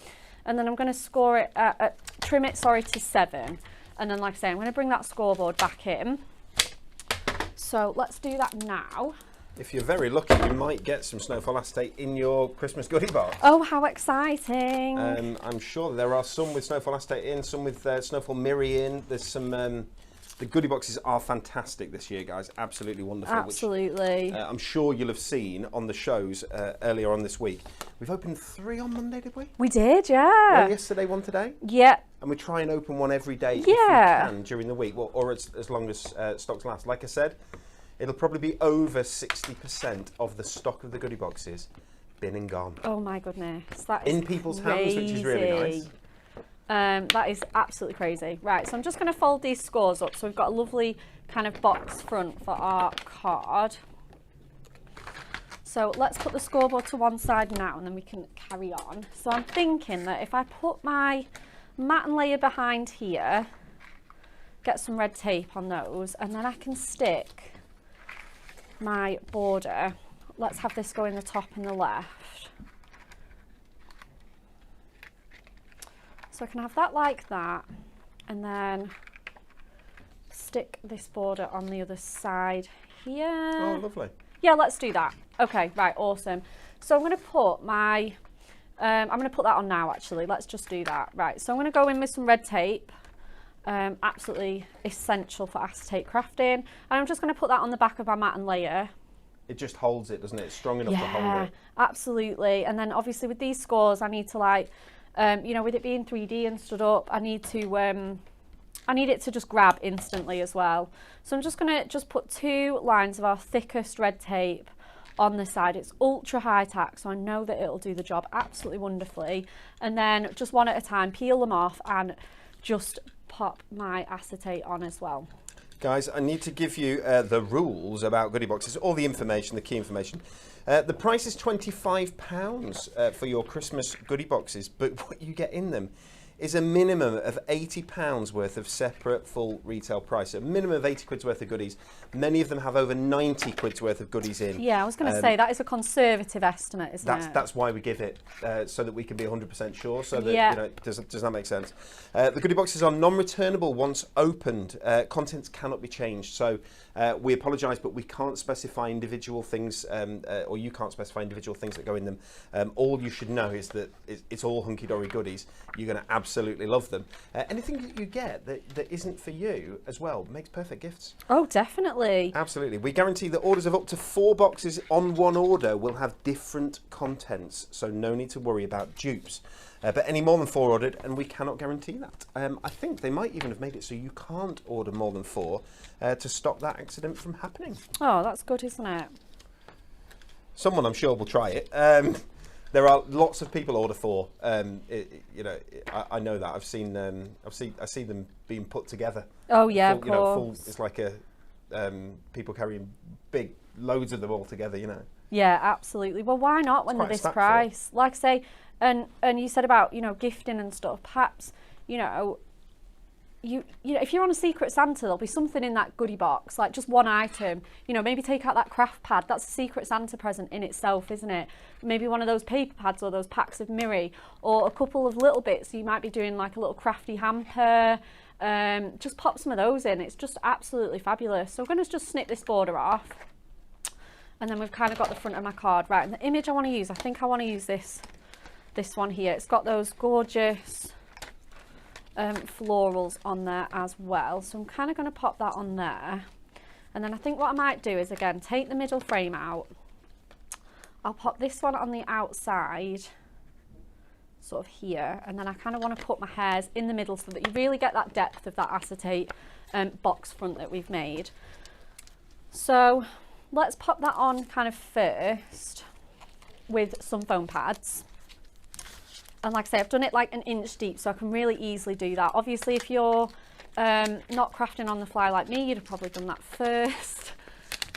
And then I'm going to score it, trim it, to 7. And then, like I say, I'm going to bring that scoreboard back in. So let's do that now.
If you're very lucky, you might get some snowfall acetate in your Christmas goodie box.
Oh, how exciting.
I'm sure there are some with snowfall acetate in, some with snowfall mirror in. There's some... the goodie boxes are fantastic this year, guys. Absolutely wonderful.
Absolutely.
Which, I'm sure you'll have seen on the shows earlier on this week. We've opened 3 on Monday, did we?
We did, yeah.
One yesterday, one today.
Yeah.
And we try and open one every day if we can during the week, or as long as stocks last. Like I said, it'll probably be over 60% of the stock of the goodie boxes been and gone.
Oh my goodness, that is
in people's hands, which is really nice.
That is absolutely crazy. Right, so I'm just going to fold these scores up. So we've got a lovely kind of box front for our card. So let's put the scoreboard to one side now, and then we can carry on. So I'm thinking that if I put my mat and layer behind here, get some red tape on those, and then I can stick my border. Let's have this go in the top and the left. So I can have that like that, and then stick this border on the other side here.
Oh, lovely.
Yeah, let's do that. Okay, right, awesome. So I'm going to put my, I'm going to put that on now actually. Let's just do that. Right, so I'm going to go in with some red tape. Absolutely essential for acetate crafting. And I'm just going to put that on the back of our mat and layer.
It just holds it, doesn't it? It's strong enough to hold it.
Absolutely. And then obviously with these scores, I need to like, you know, with it being 3D and stood up, I need it to just grab instantly as well. So I'm just going to put 2 lines of our thickest red tape on the side. It's ultra high tack, so I know that it'll do the job absolutely wonderfully. And then just one at a time, peel them off and just pop my acetate on as well.
Guys, I need to give you the rules about goodie boxes, all the information, the key information. The price is £25 for your Christmas goodie boxes, but what you get in them is a minimum of £80 worth of separate full retail price. A minimum of 80 quid's worth of goodies. Many of them have over 90 quid's worth of goodies in.
Yeah, I was going to say that is a conservative estimate, isn't it?
That's why we give it, so that we can be 100% sure. So that does that make sense? The goodie boxes are non-returnable once opened. Contents cannot be changed. So we apologise, but we can't specify individual things, or you can't specify individual things that go in them. All you should know is that it's all Hunky Dory goodies. You're going to absolutely love them. Anything that you get that isn't for you as well makes perfect gifts.
Oh, definitely.
Absolutely. We guarantee that orders of up to 4 boxes on one order will have different contents, so no need to worry about dupes. But any more than 4 ordered, and we cannot guarantee that. I think they might even have made it so you can't order more than 4 to stop that accident from happening.
Oh, that's good, isn't it?
Someone, I'm sure, will try it. There are lots of people order 4. I know that. I've seen. I see them being put together.
Oh yeah,
full,
of course.
It's like people carrying big loads of them all together.
Yeah, absolutely. Well, why not when they're this price? Like I say, and you said about gifting and stuff. Perhaps you if you're on a Secret Santa, there'll be something in that goodie box, like just one item. Maybe take out that craft pad. That's a Secret Santa present in itself, isn't it? Maybe one of those paper pads or those packs of Miri, or a couple of little bits. You might be doing like a little crafty hamper. Just pop some of those in. It's just absolutely fabulous. So we're going to just snip this border off, and then we've kind of got the front of my card. Right, and the image I want to use, I think I want to use this one here. It's got those gorgeous florals on there as well, so I'm kind of going to pop that on there. And then I think what I might do is, again, take the middle frame out. I'll pop this one on the outside, sort of here, and then I kind of want to put my hairs in the middle so that you really get that depth of that acetate box front that we've made. So let's pop that on kind of first with some foam pads. And like I say, I've done it like an inch deep, so I can really easily do that. Obviously, if you're not crafting on the fly like me, you'd have probably done that first.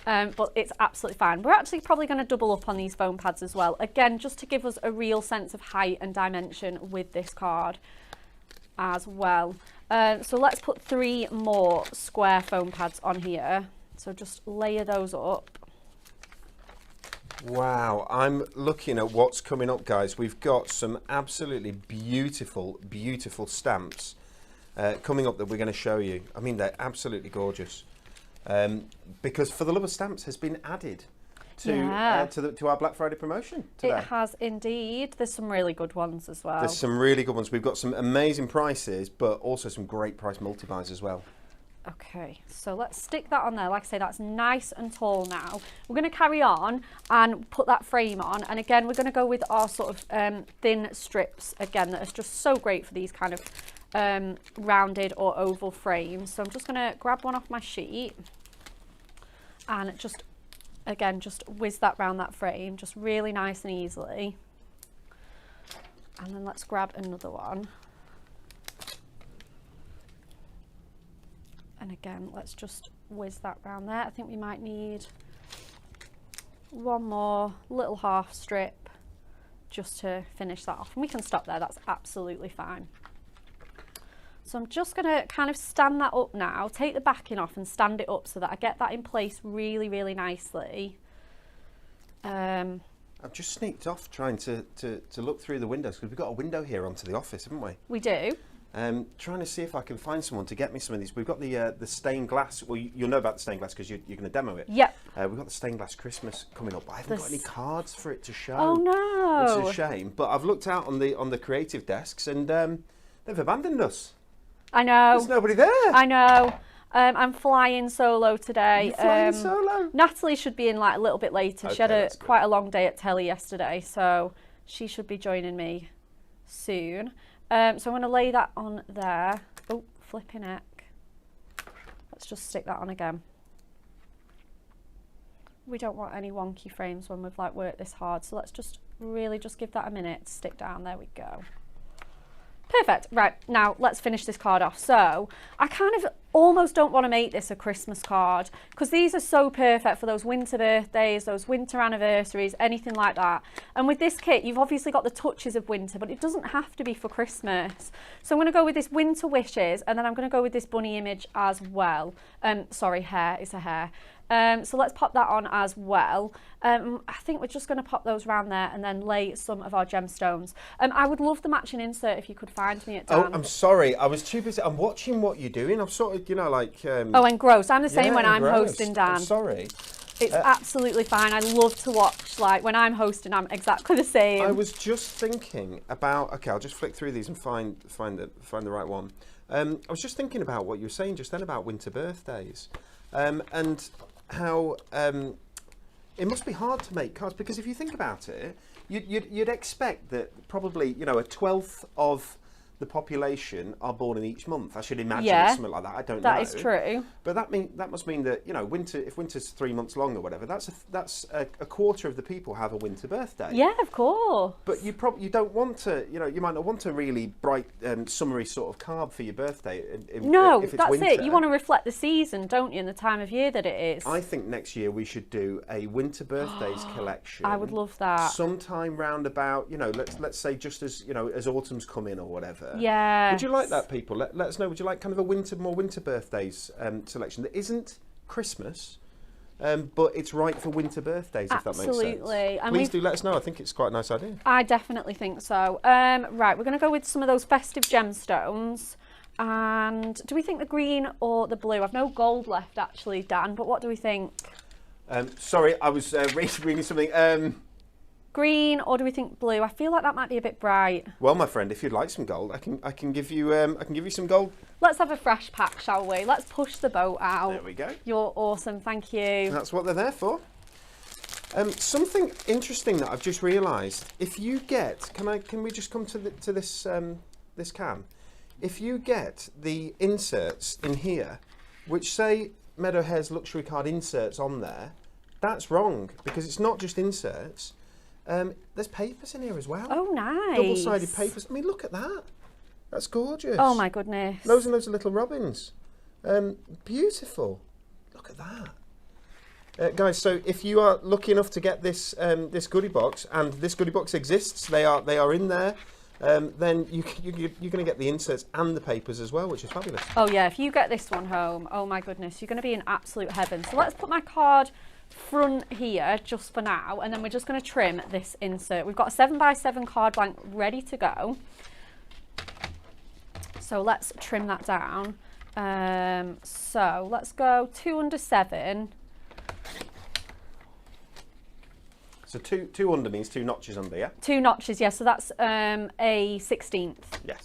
But it's absolutely fine. We're actually probably going to double up on these foam pads as well. Again, just to give us a real sense of height and dimension with this card as well. So let's put 3 more square foam pads on here. So just layer those up.
Wow, I'm looking at what's coming up, guys. We've got some absolutely beautiful, beautiful stamps coming up that we're going to show you. I mean, they're absolutely gorgeous. Because For the Love of Stamps has been added to our Black Friday promotion today.
It has indeed. There's some really good ones as well.
There's some really good ones. We've got some amazing prices, but also some great price multi-buys as well.
Okay, so let's stick that on there. Like I say, that's nice and tall now. We're going to carry on and put that frame on. And again, we're going to go with our sort of thin strips, again, that is just so great for these kind of rounded or oval frames. So I'm just going to grab one off my sheet and just, again, just whiz that round that frame, just really nice and easily. And then let's grab another one. And again, let's just whiz that round there. I think we might need one more little half strip just to finish that off. And we can stop there, that's absolutely fine. So I'm just gonna kind of stand that up now, take the backing off and stand it up so that I get that in place really, really nicely.
I've just sneaked off trying to look through the windows, because we've got a window here onto the office, haven't we?
We do.
Trying to see if I can find someone to get me some of these. We've got the stained glass. Well, you'll know about the stained glass because you're going to demo it.
Yep.
We've got the stained glass Christmas coming up, but I haven't got any cards for it to show.
Oh no!
It's a shame. But I've looked out on the creative desks and they've abandoned us.
I know.
There's nobody there.
I know. I'm flying solo today.
You're flying solo?
Natalie should be in like a little bit later.
Okay,
she had quite a long day at telly yesterday, so she should be joining me soon. So I'm going to lay that on there. Oh, flipping heck. Let's just stick that on again. We don't want any wonky frames when we've like worked this hard, so let's just really just give that a minute to stick down. There we go. Perfect. Right, now let's finish this card off. So I kind of almost don't want to make this a Christmas card because these are so perfect for those winter birthdays, those winter anniversaries, anything like that. And with this kit, you've obviously got the touches of winter, but it doesn't have to be for Christmas. So I'm going to go with this winter wishes, and then I'm going to go with this bunny image as well. Sorry, hare, it's a hare. So let's pop that on as well. I think we're just going to pop those around there and then lay some of our gemstones. I would love the matching insert if you could find me at Dan.
Oh, I'm sorry. I was too busy. I'm watching what you're doing. I'm sort of, you know, like...
oh, engrossed. I'm the same when I'm
engrossed.
hosting, Dan.
I'm sorry.
It's absolutely fine. I love to watch, like, when I'm hosting, I'm exactly the same.
I was just thinking about... Okay, I'll just flick through these and find the right one. I was just thinking about what you were saying just then about winter birthdays. And how it must be hard to make cards, because if you think about it, you'd expect that probably, you know, a 12th of the population are born in each month. I should imagine it's something like that. I don't know.
That is true.
But that must mean that, you know, if winter's 3 months long or whatever, that's a quarter of the people have a winter birthday.
Yeah, of course.
But you don't want to, you know, you might not want a really bright summery sort of card for your birthday.
No,
if it's
that's
winter.
it. You want to reflect the season, don't you, and the time of year that it is.
I think next year we should do a winter birthdays collection.
I would love that.
Sometime round about, you know, let's say just as, you know, as autumn's come in or whatever.
Yeah.
Would you like that, people? Let us know. Would you like kind of a more winter birthdays selection that isn't Christmas, but it's right for winter birthdays, if that makes sense?
Absolutely.
Please do let us know. I think it's quite a nice idea.
I definitely think so. Right, we're going to go with some of those festive gemstones. And do we think the green or the blue? I've no gold left, actually, Dan, but what do we think?
Sorry, I was reading something.
Green, or do we think blue? I feel like that might be a bit bright.
Well, my friend, if you'd like some gold, I can give you some gold.
Let's have a fresh pack, shall we? Let's push the boat out.
There we go.
You're awesome, thank you.
That's what they're there for. Something interesting that I've just realised: if you get, can we just come to this this cam? If you get the inserts in here, which say Meadow Hares luxury card inserts on there, that's wrong, because it's not just inserts. There's papers in here as well.
Oh, nice.
Double-sided papers. I mean, look at that. That's gorgeous.
Oh, my goodness.
Loads and loads of little robins. Beautiful. Look at that. Guys, so if you are lucky enough to get this this goodie box, and this goodie box exists, they are in there, then you're going to get the inserts and the papers as well, which is fabulous.
Oh, yeah. If you get this one home, oh, my goodness, you're going to be in absolute heaven. So let's put my card front here just for now, and then we're just going to trim this insert. We've got a 7x7 card blank ready to go, so let's trim that down. So let's go 2 under 7.
So two under means 2 notches under, yeah?
2 notches, yeah, so that's a 16th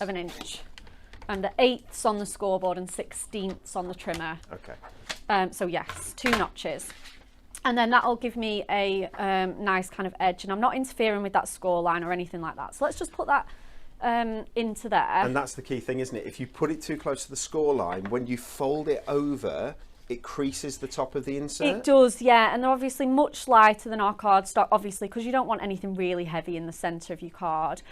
of an inch, and the 8ths on the scoreboard and 16ths on the trimmer.
Okay.
So yes, 2 notches. And then that'll give me a nice kind of edge, and I'm not interfering with that score line or anything like that. So let's just put that into there.
And that's the key thing, isn't it? If you put it too close to the score line, when you fold it over, it creases the top of the insert.
It does, yeah, and they're obviously much lighter than our cardstock, obviously, because you don't want anything really heavy in the centre of your card.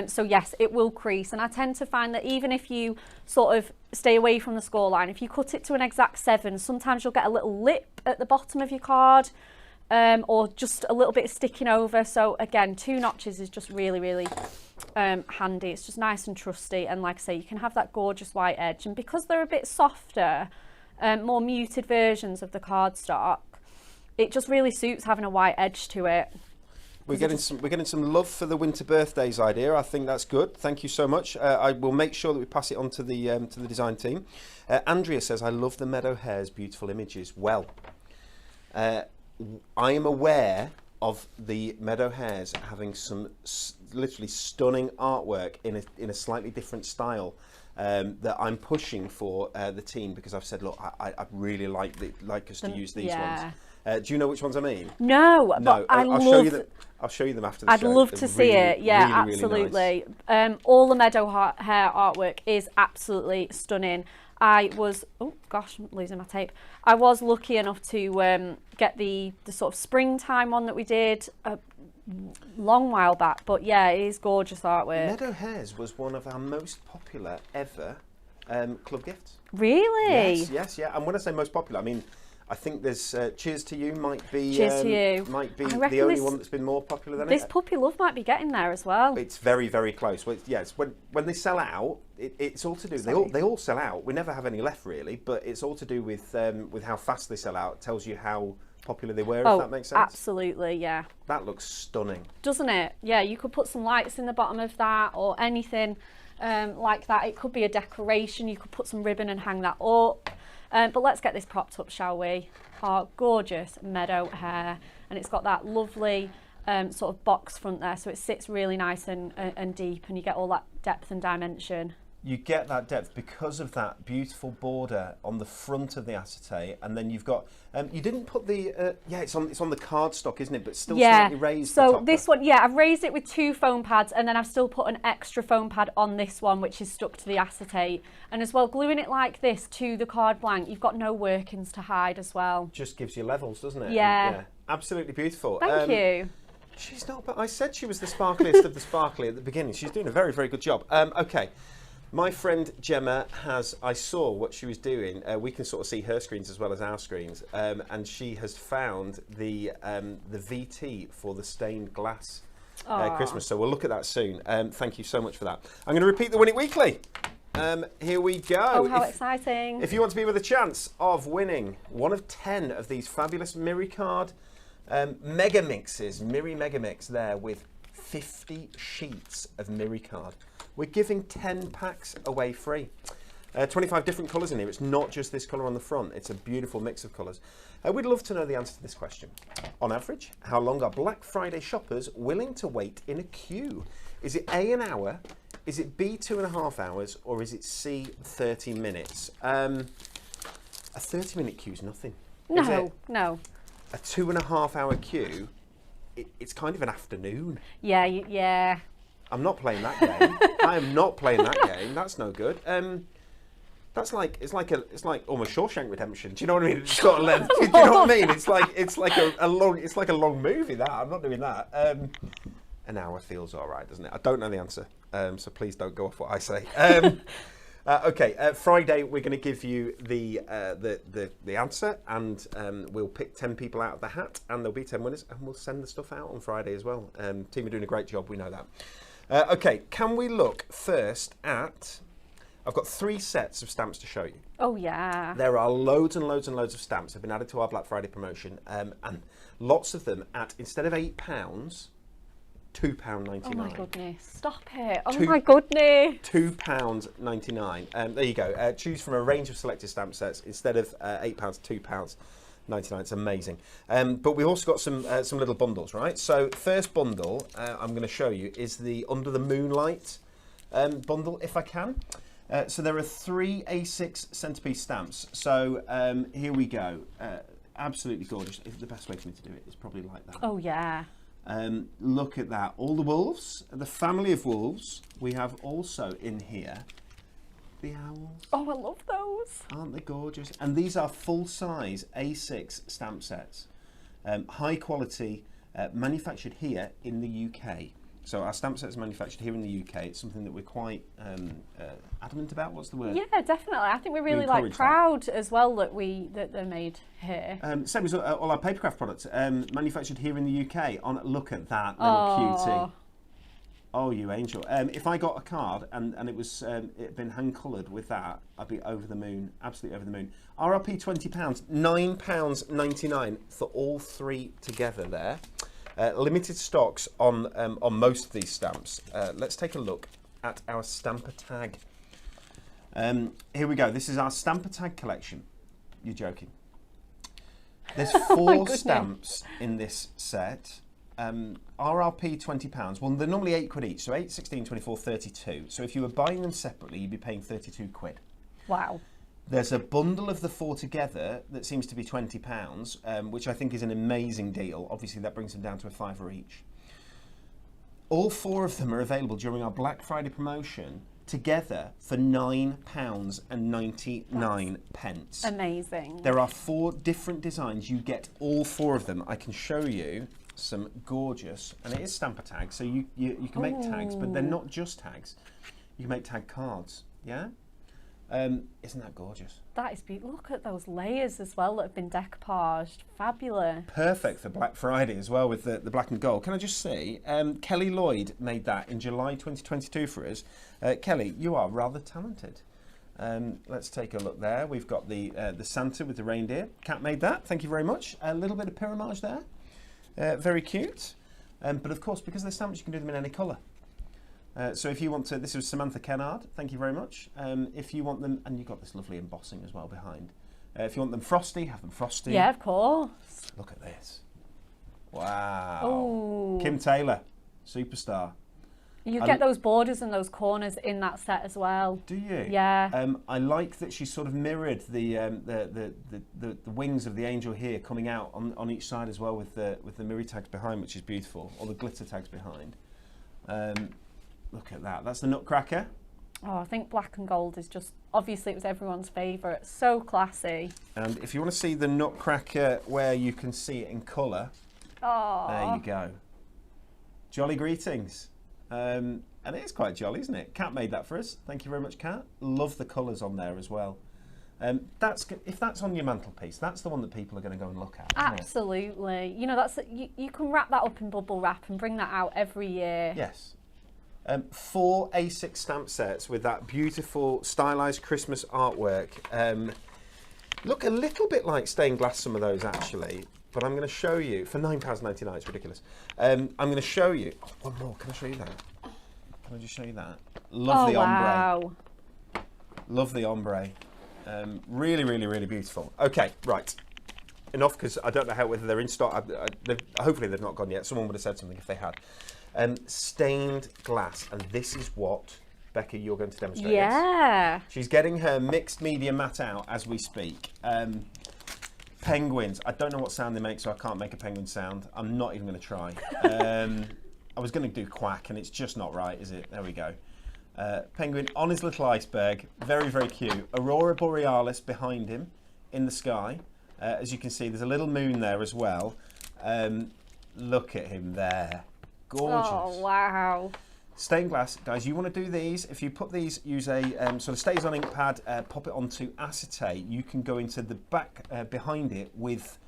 So yes, it will crease, and I tend to find that even if you sort of stay away from the score line, if you cut it to an exact 7, sometimes you'll get a little lip at the bottom of your card, or just a little bit sticking over. So again, 2 notches is just really, really handy. It's just nice and trusty, and like I say, you can have that gorgeous white edge, and because they're a bit softer, more muted versions of the cardstock, it just really suits having a white edge to it.
We're getting some love for the winter birthdays idea. I think that's good. Thank you so much. I will make sure that we pass it on to the design team. Andrea says, "I love the Meadow Hares beautiful images." Well, I am aware of the Meadow Hares having some literally stunning artwork in a slightly different style. That I'm pushing for the team, because I've said, look, I really like us to use these ones. Do you know which ones I mean?
No, but
I'll show you them after the show.
I'd love to see it. Yeah,
really,
absolutely.
really nice.
All the Meadow Hare artwork is absolutely stunning. Oh gosh, I'm losing my tape. I was lucky enough to get the sort of springtime one that we did. long while back. But yeah, it is gorgeous artwork.
Meadow Hares was one of our most popular ever club gifts.
Really?
Yes, yeah. And when I say most popular, I mean, I think there's Cheers to You might be
Cheers to You.
might be the only one that's been more popular than
this
it.
Puppy Love might be getting there as well.
It's very, very close. Well, yes, when they sell out, it's all to do. They all sell out. We never have any left really, but it's all to do with how fast they sell out. It tells you how popular they were. If that makes sense.
Absolutely, yeah.
That looks stunning,
doesn't it? Yeah, you could put some lights in the bottom of that or anything like that. It could be a decoration. You could put some ribbon and hang that up. But let's get this propped up, shall we? Our gorgeous meadow hare, and it's got that lovely sort of box front there, so it sits really nice and deep, and you get all that depth and dimension.
You get that depth because of that beautiful border on the front of the acetate, and then you've got you didn't put the it's on the cardstock, isn't it? But still slightly raised.
So this one, I've raised it with 2 foam pads, and then I've still put an extra foam pad on this one, which is stuck to the acetate. And as well, gluing it like this to the card blank, you've got no workings to hide as well. Just
gives you levels, doesn't it?
Yeah.
Absolutely beautiful.
Thank you.
She's not, but I said she was the sparkliest of the sparkly at the beginning. She's doing a very, very good job. Okay. My friend Gemma I saw what she was doing. We can sort of see her screens as well as our screens. And she has found the VT for the stained glass Christmas. So we'll look at that soon. Thank you so much for that. I'm going to repeat the Win It Weekly. Here we go.
Oh, how exciting.
If you want to be with a chance of winning one of 10 of these fabulous Miri card mega mixes, Miri Mega Mix there with 50 sheets of Miri card. We're giving 10 packs away free. 25 different colours in here. It's not just this colour on the front. It's a beautiful mix of colours. We'd love to know the answer to this question. On average, how long are Black Friday shoppers willing to wait in a queue? Is it A, an hour? Is it B, 2.5 hours? Or is it C, 30 minutes? A 30-minute queue is nothing.
No.
A 2.5 hour queue, it's kind of an afternoon.
Yeah.
I'm not playing that game. I am not playing that game. That's no good. That's like it's like almost Shawshank Redemption. Do you know what I mean? It's got a length. Do you know what I mean? It's like a long movie. That I'm not doing that. An hour feels all right, doesn't it? I don't know the answer, so please don't go off what I say. Okay, Friday we're going to give you the answer, and we'll pick 10 people out of the hat, and there'll be 10 winners, and we'll send the stuff out on Friday as well. Team are doing a great job. We know that. Okay, can we look first at... I've got 3 sets of stamps to show you.
Oh, yeah.
There are loads and loads and loads of stamps that have been added to our Black Friday promotion, and lots of them at, instead of £8, £2.99.
Oh, my goodness. Stop it. Oh, my goodness.
£2.99. There you go. Choose from a range of selected stamp sets. Instead of £8, £2.99. It's amazing. But we've also got some little bundles, right? So first bundle I'm going to show you is the Under the Moonlight bundle, if I can. So there are 3 A6 centerpiece stamps. So here we go. Absolutely gorgeous. The best way for me to do it is probably like that.
Oh, yeah.
Look at that. All the wolves, the family of wolves. We have also in here the owls.
Oh, I love those.
Aren't they gorgeous? And these are full-size A6 stamp sets. High quality, manufactured here in the UK. So our stamp set is manufactured here in the UK. It's something that we're quite adamant about. What's the word?
Yeah, definitely. I think we're really proud as well that they're made here.
Same as all our papercraft products, manufactured here in the UK. Look at that little cutie. Oh, you angel! If I got a card and it was it had been hand coloured with that, I'd be over the moon. Absolutely over the moon. RRP £20, £9.99 for all 3 together there. Limited stocks on most of these stamps. Let's take a look at our stamper tag. Here we go. This is our stamper tag collection. You're joking. There's 4 stamps in this set. RRP £20. Well, they're normally £8 each, so 8, 16, 24, 32. So if you were buying them separately, you'd be paying £32.
Wow.
There's a bundle of the 4 together that seems to be £20, which I think is an amazing deal. Obviously, that brings them down to a £5 each. All 4 of them are available during our Black Friday promotion together for £9.99.
Amazing.
There are 4 different designs. You get all 4 of them. I can show you some gorgeous, and it is stamper tags, so you can make tags, but they're not just tags. You can make tag cards, yeah? Isn't that gorgeous?
That is beautiful. Look at those layers as well that have been decoupaged. Fabulous.
Perfect for Black Friday as well with the black and gold. Can I just say, Kelly Lloyd made that in July 2022 for us. Kelly, you are rather talented. Let's take a look there. We've got the Santa with the reindeer. Kat made that. Thank you very much. A little bit of pyramage there. Very cute. But of course, because they're stamps, you can do them in any colour. So if you want to, this was Samantha Kennard. Thank you very much. If you want them, and you've got this lovely embossing as well behind. If you want them frosty, have them frosty.
Yeah, of course.
Look at this. Wow.
Ooh.
Kim Taylor, superstar.
You get those borders and those corners in that set as well.
Do you?
Yeah.
I like that she sort of mirrored the wings of the angel here coming out on each side as well with the mirror tags behind, which is beautiful, or the glitter tags behind. Look at that. That's the Nutcracker.
Oh, I think black and gold is just, obviously it was everyone's favourite. So classy.
And if you want to see the Nutcracker where you can see it in colour, there you go. Jolly greetings. And it is quite jolly, isn't it? Kat made that for us. Thank you very much, Kat. Love the colours on there as well. If that's on your mantelpiece, that's the one that people are going to go and look at.
Absolutely. You know, you can wrap that up in bubble wrap and bring that out every year.
Yes. 4 A6 stamp sets with that beautiful stylised Christmas artwork. Look a little bit like stained glass, some of those actually. But I'm going to show you, for £9.99, it's ridiculous. I'm going to show you, one more, can I show you that? Can I just show you that? Love the ombre.
Wow.
Love the ombre. Really, really, really beautiful. Okay, right. Enough, because I don't know whether they're in stock. Hopefully they've not gone yet. Someone would have said something if they had. Stained glass, and this is what, Becca, you're going to demonstrate.
Yeah.
Yes? She's getting her mixed media mat out as we speak. Penguins. I don't know what sound they make, so I can't make a penguin sound. I'm not even going to try. I was going to do quack, and it's just not right, is it? There we go. Penguin on his little iceberg. Very, very cute. Aurora Borealis behind him in the sky. As you can see, there's a little moon there as well. Look at him there. Gorgeous.
Oh, wow.
Stained glass, guys, you want to do these, if you put these, use a sort of stays on ink pad, pop it onto acetate, you can go into the back behind it with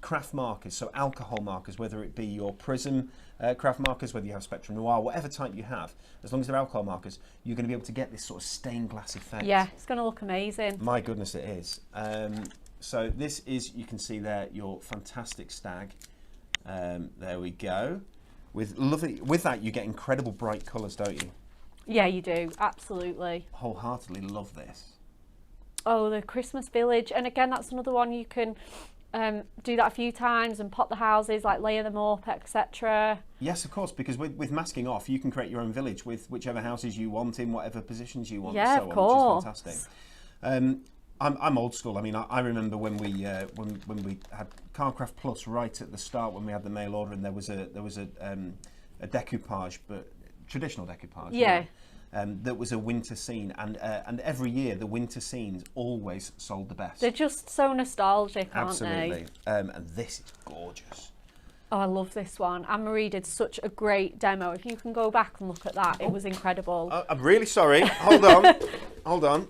craft markers, so alcohol markers, whether it be your Prism craft markers, whether you have Spectrum Noir, whatever type you have, as long as they're alcohol markers, you're going to be able to get this sort of stained glass effect.
Yeah, it's going to look amazing.
My goodness, it is. So this is, you can see there, your fantastic stag. There we go. With that, you get incredible bright colours, don't you?
Yeah, you do. Absolutely.
Wholeheartedly love this.
Oh, the Christmas village. And again, that's another one you can do that a few times and pop the houses, like layer them up, etc.
Yes, of course, because with masking off, you can create your own village with whichever houses you want in whatever positions you want.
Yeah,
so
of course.
Which is fantastic. I'm old school. I mean, I remember when we had Carcraft Plus right at the start when we had the mail order, and there was a decoupage, but traditional decoupage.
Yeah.
That was a winter scene, and every year the winter scenes always sold the best.
They're just so nostalgic, aren't they?
Absolutely. And this is gorgeous.
Oh, I love this one. Anne-Marie did such a great demo. If you can go back and look at that, it was incredible.
I'm really sorry. Hold on. Hold on.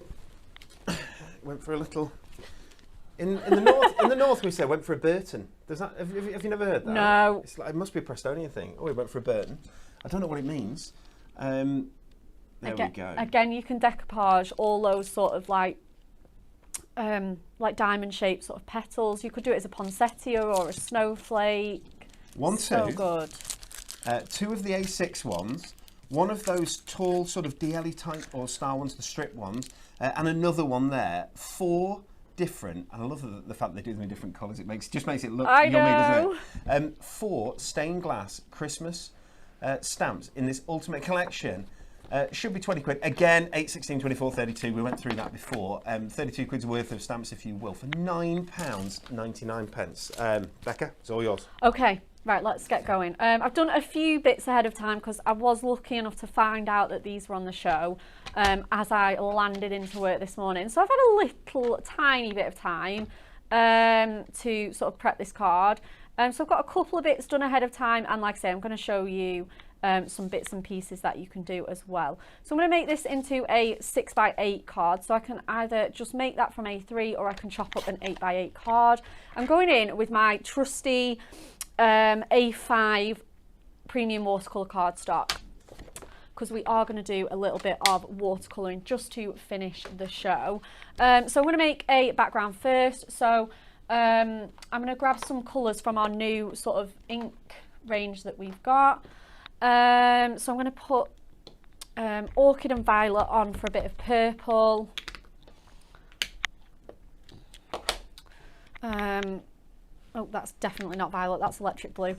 Went for a little. In the north, we said went for a Burton. Does that? Have you never heard that?
No.
It's like, it must be a Prestonian thing. Oh, we went for a Burton. I don't know what it means. There we go.
Again, you can decoupage all those sort of like diamond-shaped sort of petals. You could do it as a poinsettia or a snowflake. So good.
2 of the A6 ones. One of those tall sort of DLE type or style ones, the strip ones, and another one there. 4 different, and I love the fact they do them in different colours. It just makes it look yummy, doesn't it? 4 stained glass Christmas stamps in this ultimate collection. Should be 20 quid. Again, 8, 16, 24, 32. We went through that before. 32 quid's worth of stamps, if you will, for £9.99. Becca, it's all yours.
Okay. Right, let's get going. I've done a few bits ahead of time because I was lucky enough to find out that these were on the show as I landed into work this morning. So I've had a little tiny bit of time to sort of prep this card. So I've got a couple of bits done ahead of time, and like I say, I'm going to show you some bits and pieces that you can do as well. So I'm going to make this into a 6x8 card, so I can either just make that from A3 or I can chop up an 8x8 card. I'm going in with my trusty A5 premium watercolour cardstock, because we are going to do a little bit of watercolouring just to finish the show. So I'm going to make a background first. So I'm going to grab some colours from our new sort of ink range that we've got. So I'm going to put Orchid and Violet on for a bit of purple. Oh, that's definitely not Violet, that's Electric Blue.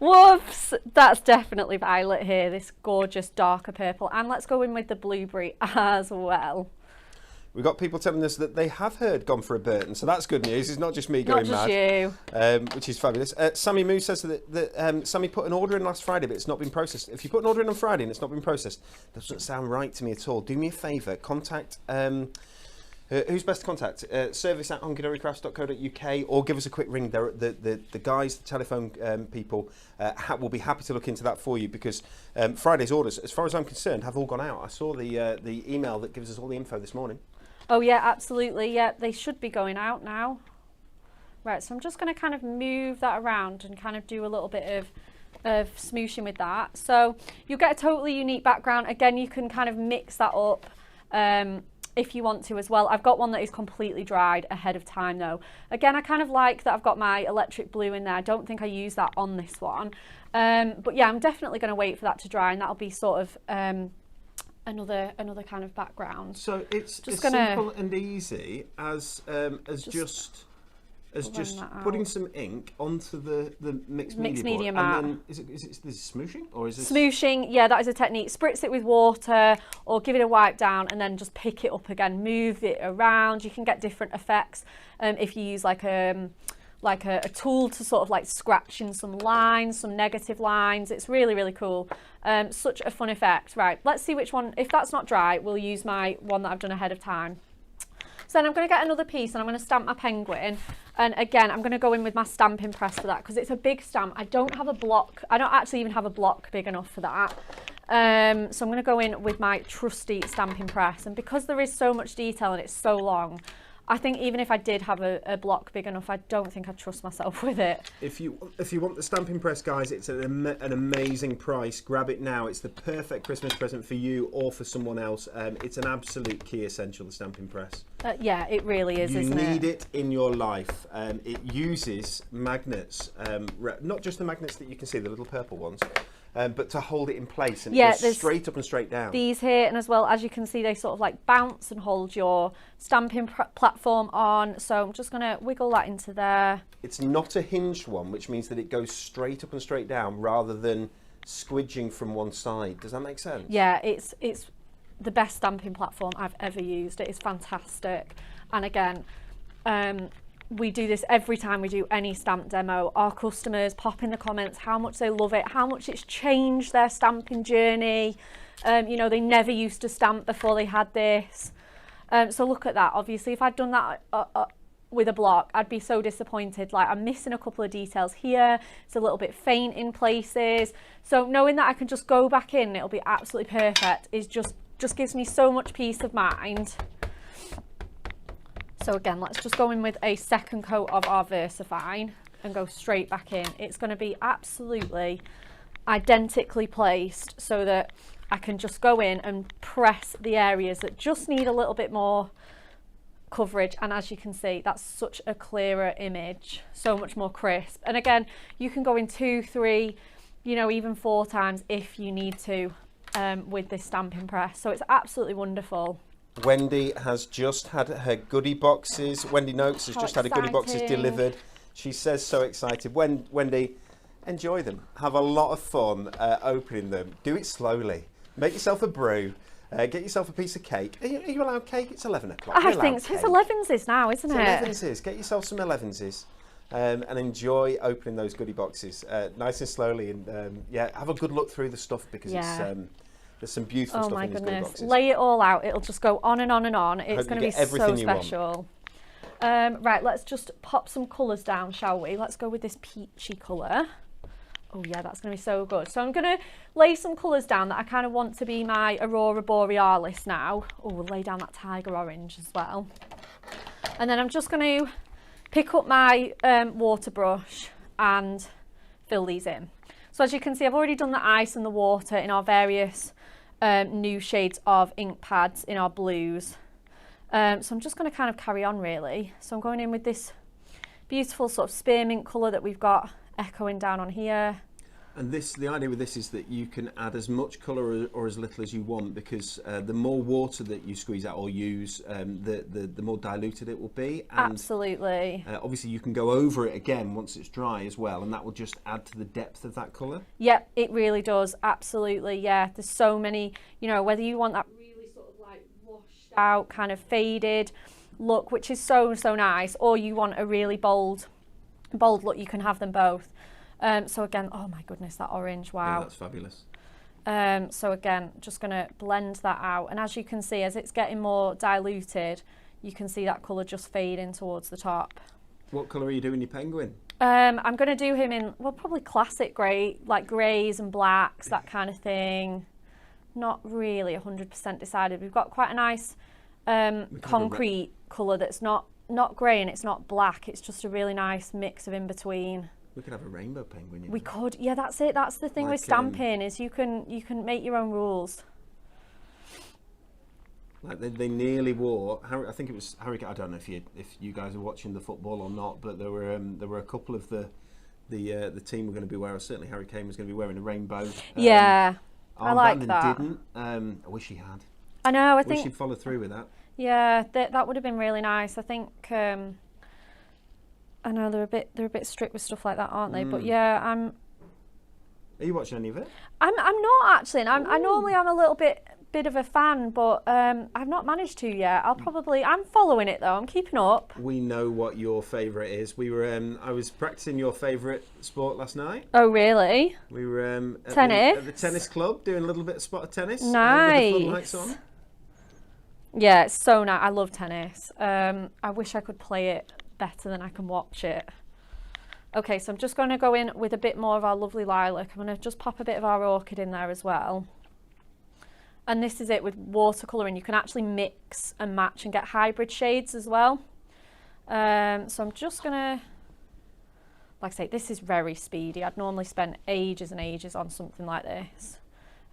Whoops, that's definitely Violet here, this gorgeous darker purple. And let's go in with the Blueberry as well.
We've got people telling us that they have heard Gone for a Burton, so that's good news. It's not just me going
mad.
Not just you. Which is fabulous. Sammy Moo says that Sammy put an order in last Friday, but it's not been processed. If you put an order in on Friday and it's not been processed, that doesn't sound right to me at all. Do me a favour, contact... who's best to contact? service@hunkydorycrafts.co.uk, or give us a quick ring. The guys, the telephone people, will be happy to look into that for you, because Friday's orders, as far as I'm concerned, have all gone out. I saw the email that gives us all the info this morning.
Oh yeah, absolutely. Yeah, they should be going out now. Right, so I'm just going to kind of move that around and kind of do a little bit of smooshing with that. So you'll get a totally unique background. Again, you can kind of mix that up if you want to as well. I've got one that is completely dried ahead of time though. Again, I kind of like that I've got my Electric Blue in there. I don't think I use that on this one. But yeah, I'm definitely going to wait for that to dry, and that'll be sort of another kind of background.
So it's as simple and easy as just putting some ink onto the mixed media mat. And then is it smooshing, or is this
smooshing? Yeah, that is a technique. Spritz it with water or give it a wipe down, and then just pick it up again, move it around. You can get different effects if you use like a tool to sort of like scratch in some lines, some negative lines. It's really, really cool. Such a fun effect. Right, let's see which one. If that's not dry, we'll use my one that I've done ahead of time. So then I'm going to get another piece and I'm going to stamp my penguin. And again, I'm going to go in with my stamping press for that, because it's a big stamp. I don't have a block. I don't actually even have a block big enough for that. So I'm going to go in with my trusty stamping press. And because there is so much detail and it's so long, I think even if I did have a block big enough, I don't think I'd trust myself with it.
If you want the stamping press, guys, it's an amazing price. Grab it now. It's the perfect Christmas present for you or for someone else. It's an absolute key essential, the stamping press.
Yeah, it really is, isn't it?
You need it in your life. It uses magnets, not just the magnets that you can see, the little purple ones, but to hold it in place, and it goes straight up and straight down.
These here, and as well, as you can see, they sort of like bounce and hold your stamping platform on. So I'm just going to wiggle that into there.
It's not a hinged one, which means that it goes straight up and straight down rather than squidging from one side. Does that make sense?
Yeah, it's the best stamping platform I've ever used. It is fantastic. And again, we do this every time we do any stamp demo. Our customers pop in the comments how much they love it, how much it's changed their stamping journey. You know, they never used to stamp before they had this. So look at that. Obviously, if I'd done that with a block, I'd be so disappointed. Like, I'm missing a couple of details here. It's a little bit faint in places. So knowing that I can just go back in, it'll be absolutely perfect, is just gives me so much peace of mind. So again, let's just go in with a second coat of our VersaFine and go straight back in. It's going to be absolutely identically placed so that I can just go in and press the areas that just need a little bit more coverage. And as you can see, that's such a clearer image, so much more crisp. And again, you can go in 2, 3, you know, even 4 times if you need to with this stamping press. So it's absolutely wonderful.
Wendy has just had her goodie boxes. Wendy Noakes has just had her goodie boxes delivered. She says so excited. Wendy, enjoy them. Have a lot of fun opening them. Do it slowly. Make yourself a brew. Get yourself a piece of cake. Are you allowed cake? It's 11 o'clock.
I think so. It's 11s now, isn't it?
It's 11s. Get yourself some 11s. And enjoy opening those goodie boxes nice and slowly. And yeah, have a good look through the stuff, because there's some beautiful stuff in these goodie boxes.
Lay it all out. It'll just go on and on and on. It's going to be so special. Right, let's just pop some colours down, shall we? Let's go with this peachy colour. Oh yeah, that's going to be so good. So I'm going to lay some colours down that I kind of want to be my Aurora Borealis now. Oh, we'll lay down that tiger orange as well. And then I'm just going to pick up my water brush and fill these in. So as you can see, I've already done the ice and the water in our various new shades of ink pads in our blues. So I'm just going to kind of carry on really. So I'm going in with this beautiful sort of spearmint colour that we've got echoing down on here.
And the idea with this is that you can add as much colour or as little as you want, because the more water that you squeeze out or use, the more diluted it will be. And,
absolutely.
Obviously you can go over it again once it's dry as well, and that will just add to the depth of that colour.
Yep, it really does, absolutely, yeah. There's so many, you know, whether you want that really sort of like washed out, kind of faded look, which is so nice, or you want a really bold look, you can have them both. So again, oh my goodness, that orange, wow.
Yeah, that's fabulous.
So again, just going to blend that out. And as you can see, as it's getting more diluted, you can see that colour just fading towards the top.
What colour are you doing your penguin?
I'm going to do him in, well, probably classic grey, like greys and blacks, that kind of thing. Not really 100% decided. We've got quite a nice concrete colour that's not grey and it's not black. It's just a really nice mix of in between.
We could have a rainbow penguin. You know?
We could, yeah, that's it. That's the thing
like,
with stamping is you can make your own rules.
Like they nearly wore. I think it was Harry. I don't know if you guys are watching the football or not, but there were a couple of the team were going to be wearing. Certainly Harry Kane was going to be wearing a rainbow.
Yeah, I like
and
that.
Didn't. I wish he had.
I know. I
wish
think
he'd followed through with that.
Yeah, that would have been really nice. I think. I know they're a bit strict with stuff like that, aren't they? But yeah,
Are you watching any of it?
I'm not actually. And I normally am a little bit of a fan, but I've not managed to yet. I'm following it though. I'm keeping up.
We know what your favourite is. We were I was practicing your favourite sport last night.
Oh really?
We were at
tennis.
At the tennis club doing a little bit of spot of tennis.
Nice.
With the floodlights on.
Yeah, it's so nice. I love tennis. I wish I could play it better than I can watch it. Okay, so I'm just going to go in with a bit more of our lovely lilac. I'm going to just pop a bit of our orchid in there as well. And this is it with watercolouring. You can actually mix and match and get hybrid shades as well. So I'm just going to, like I say, this is very speedy. I'd normally spend ages and ages on something like this.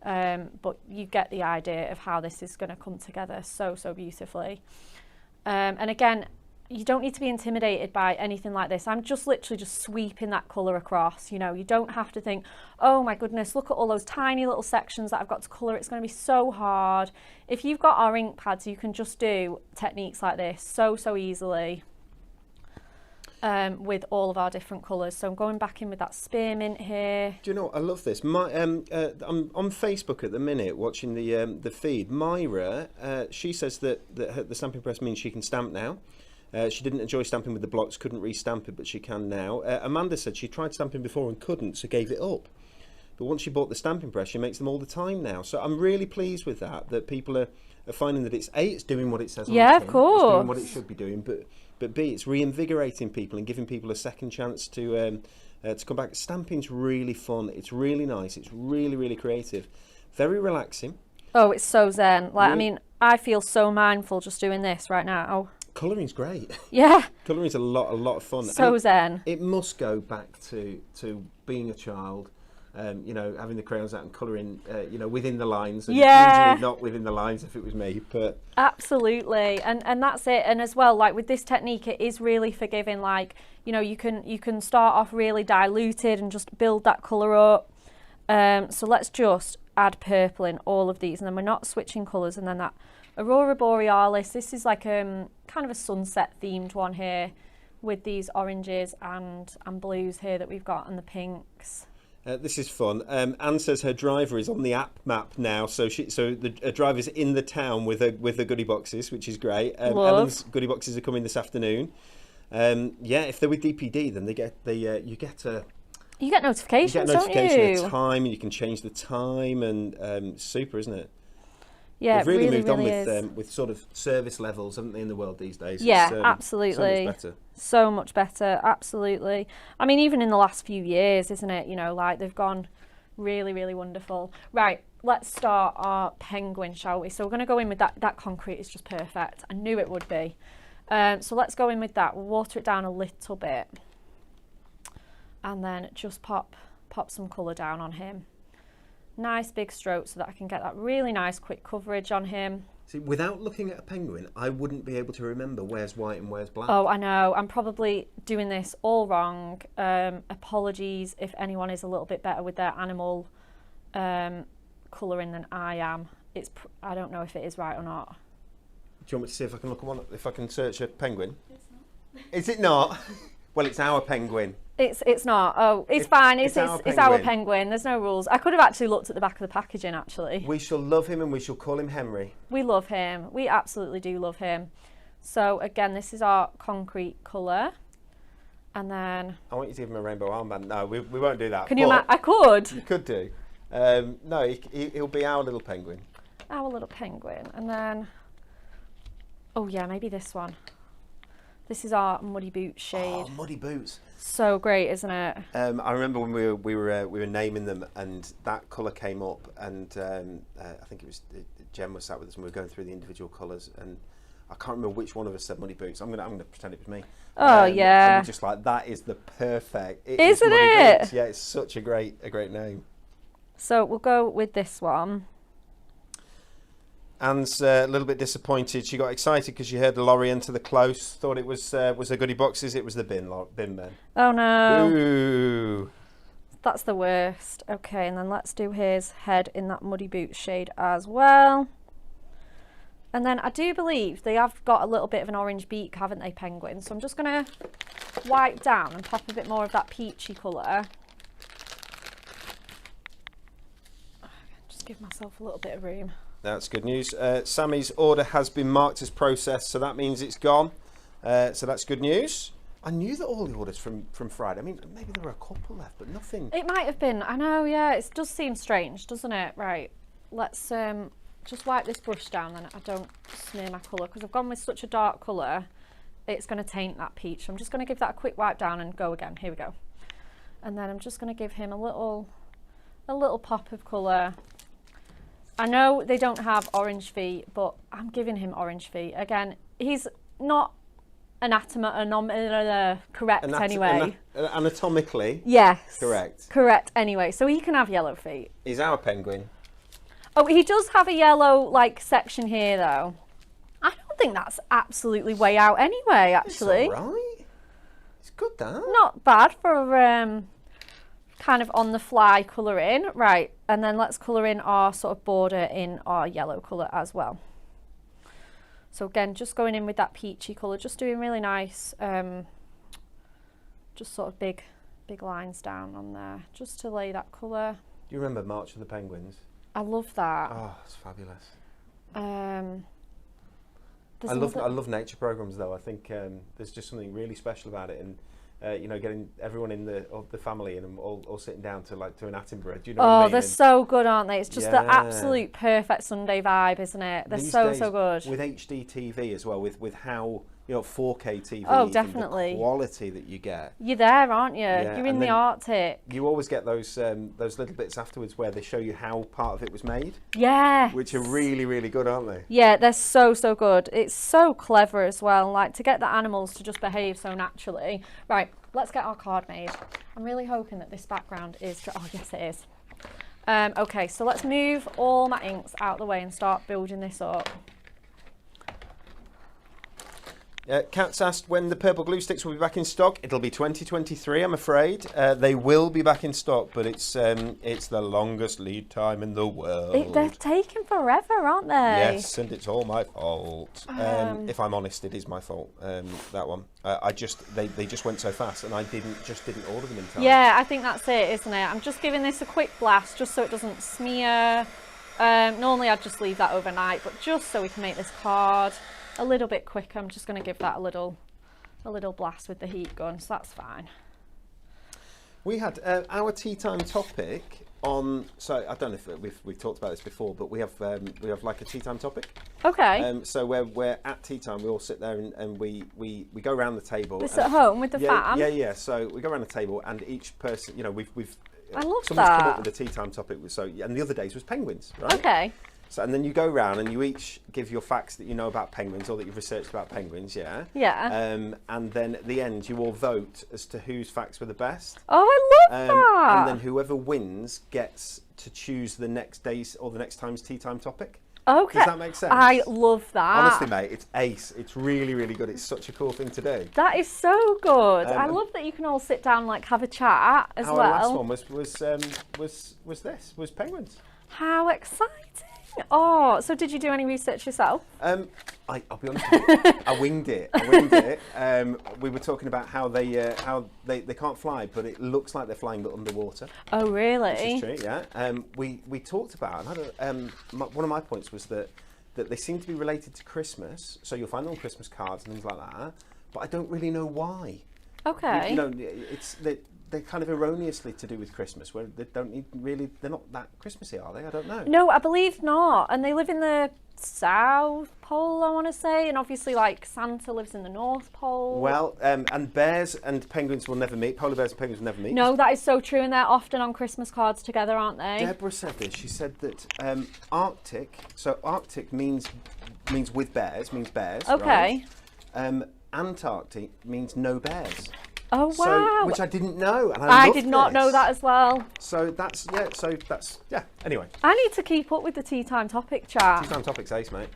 But you get the idea of how this is going to come together so beautifully. And again, you don't need to be intimidated by anything like this. I'm just literally just sweeping that colour across. You know, you don't have to think, oh my goodness, look at all those tiny little sections that I've got to colour. It's going to be so hard. If you've got our ink pads, you can just do techniques like this so easily with all of our different colours. So I'm going back in with that spearmint here.
Do you know what? I love this. I'm on Facebook at the minute watching the feed. Myra, she says that the stamping press means she can stamp now. She didn't enjoy stamping with the blocks, couldn't re-stamp it, but she can now. Amanda said she tried stamping before and couldn't, so gave it up. But once she bought the stamping press, she makes them all the time now. So I'm really pleased with that people are finding that it's doing what it says on the tin.
Yeah, of course.
It's doing what it should be doing, but B, it's reinvigorating people and giving people a second chance to come back. Stamping's really fun. It's really nice. It's really creative. Very relaxing.
Oh, it's so zen. Like, I mean, I feel so mindful just doing this right now.
Colouring's great.
Yeah.
Colouring's a lot of fun.
So zen.
It must go back to being a child, you know, having the crayons out and colouring, you know, within the lines. And usually not within the lines if it was me, but
absolutely. And that's it. And as well, like with this technique, it is really forgiving. Like, you know, you can start off really diluted and just build that colour up. So let's just add purple in all of these, and then we're not switching colours. And then that Aurora Borealis, this is like kind of a sunset themed one here with these oranges and blues here that we've got, and the pinks.
This is fun. Anne says her driver is on the app map now, so the driver's in the town with the goodie boxes, which is great. Ellen's goodie boxes are coming this afternoon. Yeah, if they're with DPD, then you get
notifications,
of
don't you?
of time, and you can change the time, and super, isn't it?
Yeah,
They've really, moved
really
on with sort of service levels, haven't they, in the world these days?
Yeah,
It's,
absolutely.
So much better.
So much better, absolutely. I mean, even in the last few years, isn't it? You know, like they've gone really, really wonderful. Right, let's start our penguin, shall we? So we're going to go in with that. That concrete is just perfect. I knew it would be. So let's go in with that. We'll water it down a little bit. And then just pop some colour down on him. Nice big stroke so that I can get that really nice quick coverage on him.
See, without looking at a penguin, I wouldn't be able to remember where's white and where's black.
Oh, I know. I'm probably doing this all wrong. Apologies if anyone is a little bit better with their animal colouring than I am. I don't know if it is right or not.
Do you want me to see if I can look at one? If I can search a penguin? It's not. Is it not? Well, it's our penguin.
It's not. Oh, it's fine. It's our
penguin.
penguin. There's no rules. I could have actually looked at the back of the packaging, actually.
We shall love him and we shall call him Henry.
We love him. We absolutely do love him. So, again, this is our concrete colour. And then...
I want you to give him a rainbow armband. No, we won't do that.
Can you imagine? I could.
You could do. No, he'll be our little penguin.
Our little penguin. And then... Oh, yeah, maybe this one. This is our muddy boots shade.
Oh, muddy boots.
So great, isn't it?
I remember when we were naming them, and that colour came up, and I think it was Jem was sat with us, and we were going through the individual colours, and I can't remember which one of us said muddy boots. I'm gonna pretend it was me.
Oh yeah.
And we're just like, that is the perfect.
Isn't it?
Boots. Yeah, it's such a great name.
So we'll go with this one.
Anne's a little bit disappointed. She got excited because she heard the lorry enter the close. Thought it was the goodie boxes. It was the bin men.
Oh no!
Ooh.
That's the worst. Okay, and then let's do his head in that muddy boots shade as well. And then I do believe they have got a little bit of an orange beak, haven't they, penguins? So I'm just gonna wipe down and pop a bit more of that peachy colour. Just give myself a little bit of room.
That's good news. Sammy's order has been marked as processed, so that means it's gone. So that's good news. I knew that all the orders from Friday, I mean, maybe there were a couple left, but nothing.
It might have been. I know, yeah. It does seem strange, doesn't it? Right. Let's just wipe this brush down, then I don't smear my colour, because I've gone with such a dark colour, it's going to taint that peach. So I'm just going to give that a quick wipe down and go again. Here we go. And then I'm just going to give him a little pop of colour. I know they don't have orange feet, but I'm giving him orange feet. Again, he's not correct anyway.
Anatomically?
Yes.
Correct.
Correct anyway. So he can have yellow feet.
He's our penguin.
Oh, he does have a yellow section here though. I don't think that's absolutely way out anyway, actually.
It's alright. It's good, that.
Not bad for kind of on the fly colouring. Right, and then let's colour in our sort of border in our yellow colour as well. So again, just going in with that peachy colour, just doing really nice, just sort of big lines down on there, just to lay that colour.
Do you remember March of the Penguins?
I love that.
Oh, it's fabulous.
I
love nature programs though. I think there's just something really special about it, and you know, getting everyone in the family and all sitting down to an Attenborough. Do you know what I mean?
They're so good, aren't they? It's just the absolute perfect Sunday vibe, isn't it? They're so good.
With HD TV as well, with how, you know, 4K TV.
Oh, definitely.
The quality that you get.
You're there, aren't you?
Yeah,
you're in the Arctic.
You always get those little bits afterwards where they show you how part of it was made.
Yeah.
Which are really, really good, aren't they?
Yeah, they're so good. It's so clever as well. Like, to get the animals to just behave so naturally. Right, let's get our card made. I'm really hoping that this background is... Oh, yes, it is. Okay, so let's move all my inks out of the way and start building this up.
Kat's asked when the purple glue sticks will be back in stock. It'll be 2023, I'm afraid. They will be back in stock, but it's the longest lead time in the world.
They're taking forever, aren't they?
Yes, and it's all my fault. If I'm honest, it is my fault. That one. They just went so fast, and I didn't order them in time.
Yeah, I think that's it, isn't it? I'm just giving this a quick blast just so it doesn't smear. Normally I'd just leave that overnight, but just so we can make this card a little bit quicker, I'm just going to give that a little blast with the heat gun, so that's fine.
We had our tea time topic So I don't know if we've talked about this before, but we have like a tea time topic.
Okay.
So we're at tea time, we all sit there and we go around the table.
This at home with the fam?
Yeah. So we go around the table and each person, we've
I love
someone's
that.
come up with a tea time topic. And the other days was penguins, right?
Okay.
So, and then you go around and you each give your facts that you know about penguins or that you've researched about penguins, yeah?
Yeah.
And then at the end, you all vote as to whose facts were the best.
Oh, I love that.
And then whoever wins gets to choose the next day's or the next time's tea time topic.
Okay.
Does that make sense?
I love that.
Honestly, mate, it's ace. It's really, really good. It's such a cool thing to do.
That is so good. I love that you can all sit down and like have a chat as well.
Our last one was penguins.
How exciting! Oh, so did you do any research yourself?
I'll be honest with you, I winged it. We were talking about how they can't fly, but it looks like they're flying but underwater.
Oh, really?
Which is true, yeah. We talked about, one of my points was that they seem to be related to Christmas, so you'll find them on Christmas cards and things like that, but I don't really know why.
Okay.
They're kind of erroneously to do with Christmas, where they're not that Christmassy, are they? I don't know.
No, I believe not. And they live in the South Pole, I want to say, and obviously like Santa lives in the North Pole.
Well, and bears and penguins will never meet. Polar bears and penguins will never meet.
No, that is so true, and they're often on Christmas cards together, aren't they?
Deborah said this. She said that Arctic. So Arctic means with bears, means bears.
Okay.
Right? Antarctic means no bears.
Oh, wow.
So, which I didn't know. And
I did not know that as well.
So that's anyway.
I need to keep up with the tea time topic chat.
Tea time topic's ace, mate.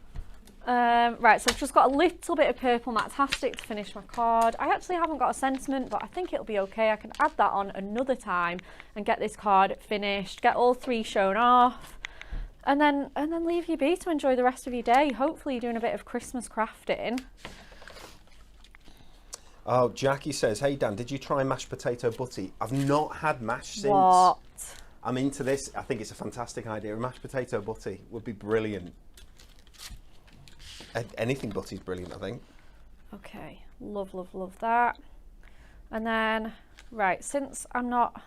Right, so I've just got a little bit of purple matastic to finish my card. I actually haven't got a sentiment, but I think it'll be okay. I can add that on another time and get this card finished, get all three shown off, and then leave you be to enjoy the rest of your day. Hopefully you're doing a bit of Christmas crafting.
Oh, Jackie says, hey Dan, did you try mashed potato butty? I've not had mash since.
What?
I'm into this. I think it's a fantastic idea. A mashed potato butty would be brilliant. Anything butty's brilliant, I think.
Okay, love that. And then, right, since I'm not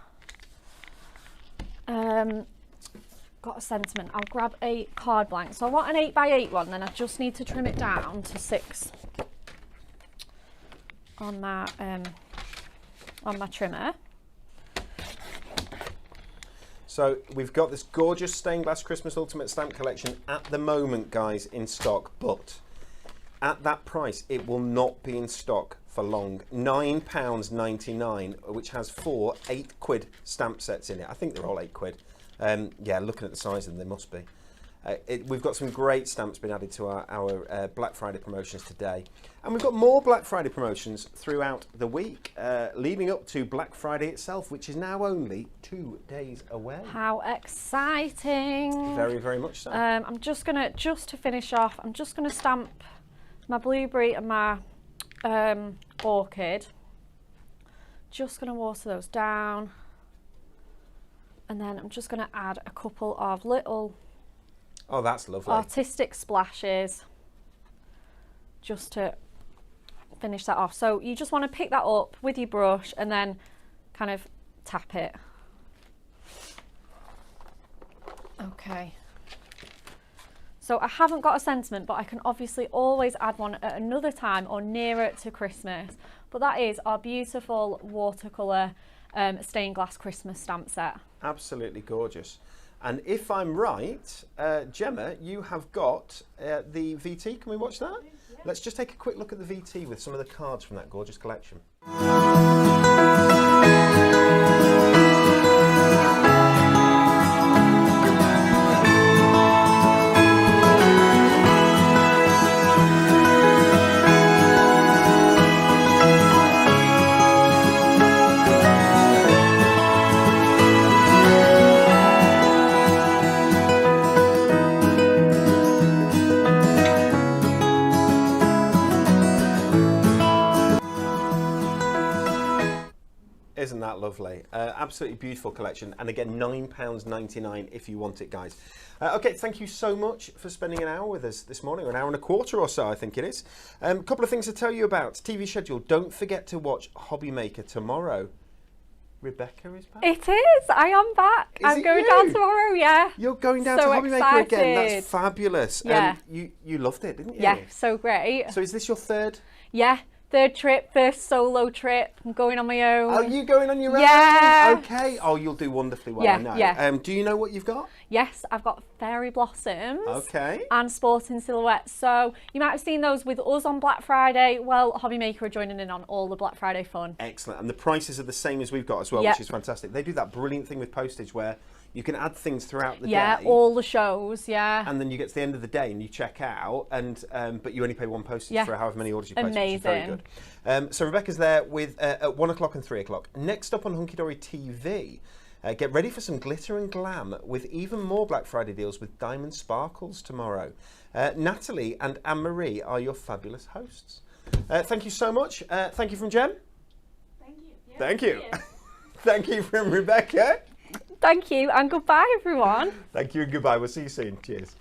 got a sentiment, I'll grab a card blank. So I want an 8x8 one, then I just need to trim it down to 6 on my trimmer.
So we've got this gorgeous stained glass Christmas Ultimate Stamp Collection at the moment, guys, in stock, but at that price, it will not be in stock for long. £9.99, which has 4 £8 stamp sets in it. I think they're all £8. Yeah, looking at the size of them, they must be. We've got some great stamps being added to our Black Friday promotions today. And we've got more Black Friday promotions throughout the week, leading up to Black Friday itself, which is now only 2 days away.
How exciting.
Very, very much so.
I'm just to finish off, I'm just gonna stamp my blueberry and my orchid. Just gonna water those down. And then I'm just gonna add a couple of little
that's lovely.
artistic splashes just to finish that off. So you just want to pick that up with your brush and then kind of tap it. Okay. So I haven't got a sentiment, but I can obviously always add one at another time or nearer to Christmas. But that is our beautiful watercolour stained glass Christmas stamp set. Absolutely gorgeous.
And if I'm right, Gemma, you have got the VT. Can we watch that? Yeah. Let's just take a quick look at the VT with some of the cards from that gorgeous collection. Isn't that lovely? Absolutely beautiful collection. And again, £9.99 if you want it, guys. Okay, thank you so much for spending an hour with us this morning, or an hour and a quarter or so, I think it is. A couple of things to tell you about. TV schedule. Don't forget to watch Hobby Maker tomorrow. Rebecca is back?
It is. I am back. I'm going down tomorrow, yeah.
You're going down
So
to Hobbymaker again.
excited.
That's fabulous.
Yeah.
You loved it, didn't you?
Yeah, so great.
So is this your third?
Yeah, third trip, first solo trip. I'm going on my own.
Are you going on your own?
Yeah.
Okay. Oh, you'll do wonderfully well,
Yeah,
I know.
yeah.
Do you know what you've got?
Yes, I've got fairy blossoms.
Okay.
And sporting silhouettes. So you might have seen those with us on Black Friday. Well, Hobbymaker are joining in on all the Black Friday fun.
Excellent. And the prices are the same as we've got as well,
Yep.
which is fantastic. They do that brilliant thing with postage where you can add things throughout the
Yeah,
day.
all the shows, yeah.
And then you get to the end of the day and you check out, and but you only pay one postage for however many orders you place, which is very good. So Rebecca's there with at 1 o'clock and 3 o'clock. Next up on Hunky Dory TV, get ready for some glitter and glam with even more Black Friday deals with diamond sparkles tomorrow. Natalie and Anne-Marie are your fabulous hosts. Thank you so much. Thank you from Jem.
Thank you. Yeah,
Thank you. Thank you from Rebecca.
Thank you and goodbye, everyone.
Thank you and goodbye. We'll see you soon. Cheers.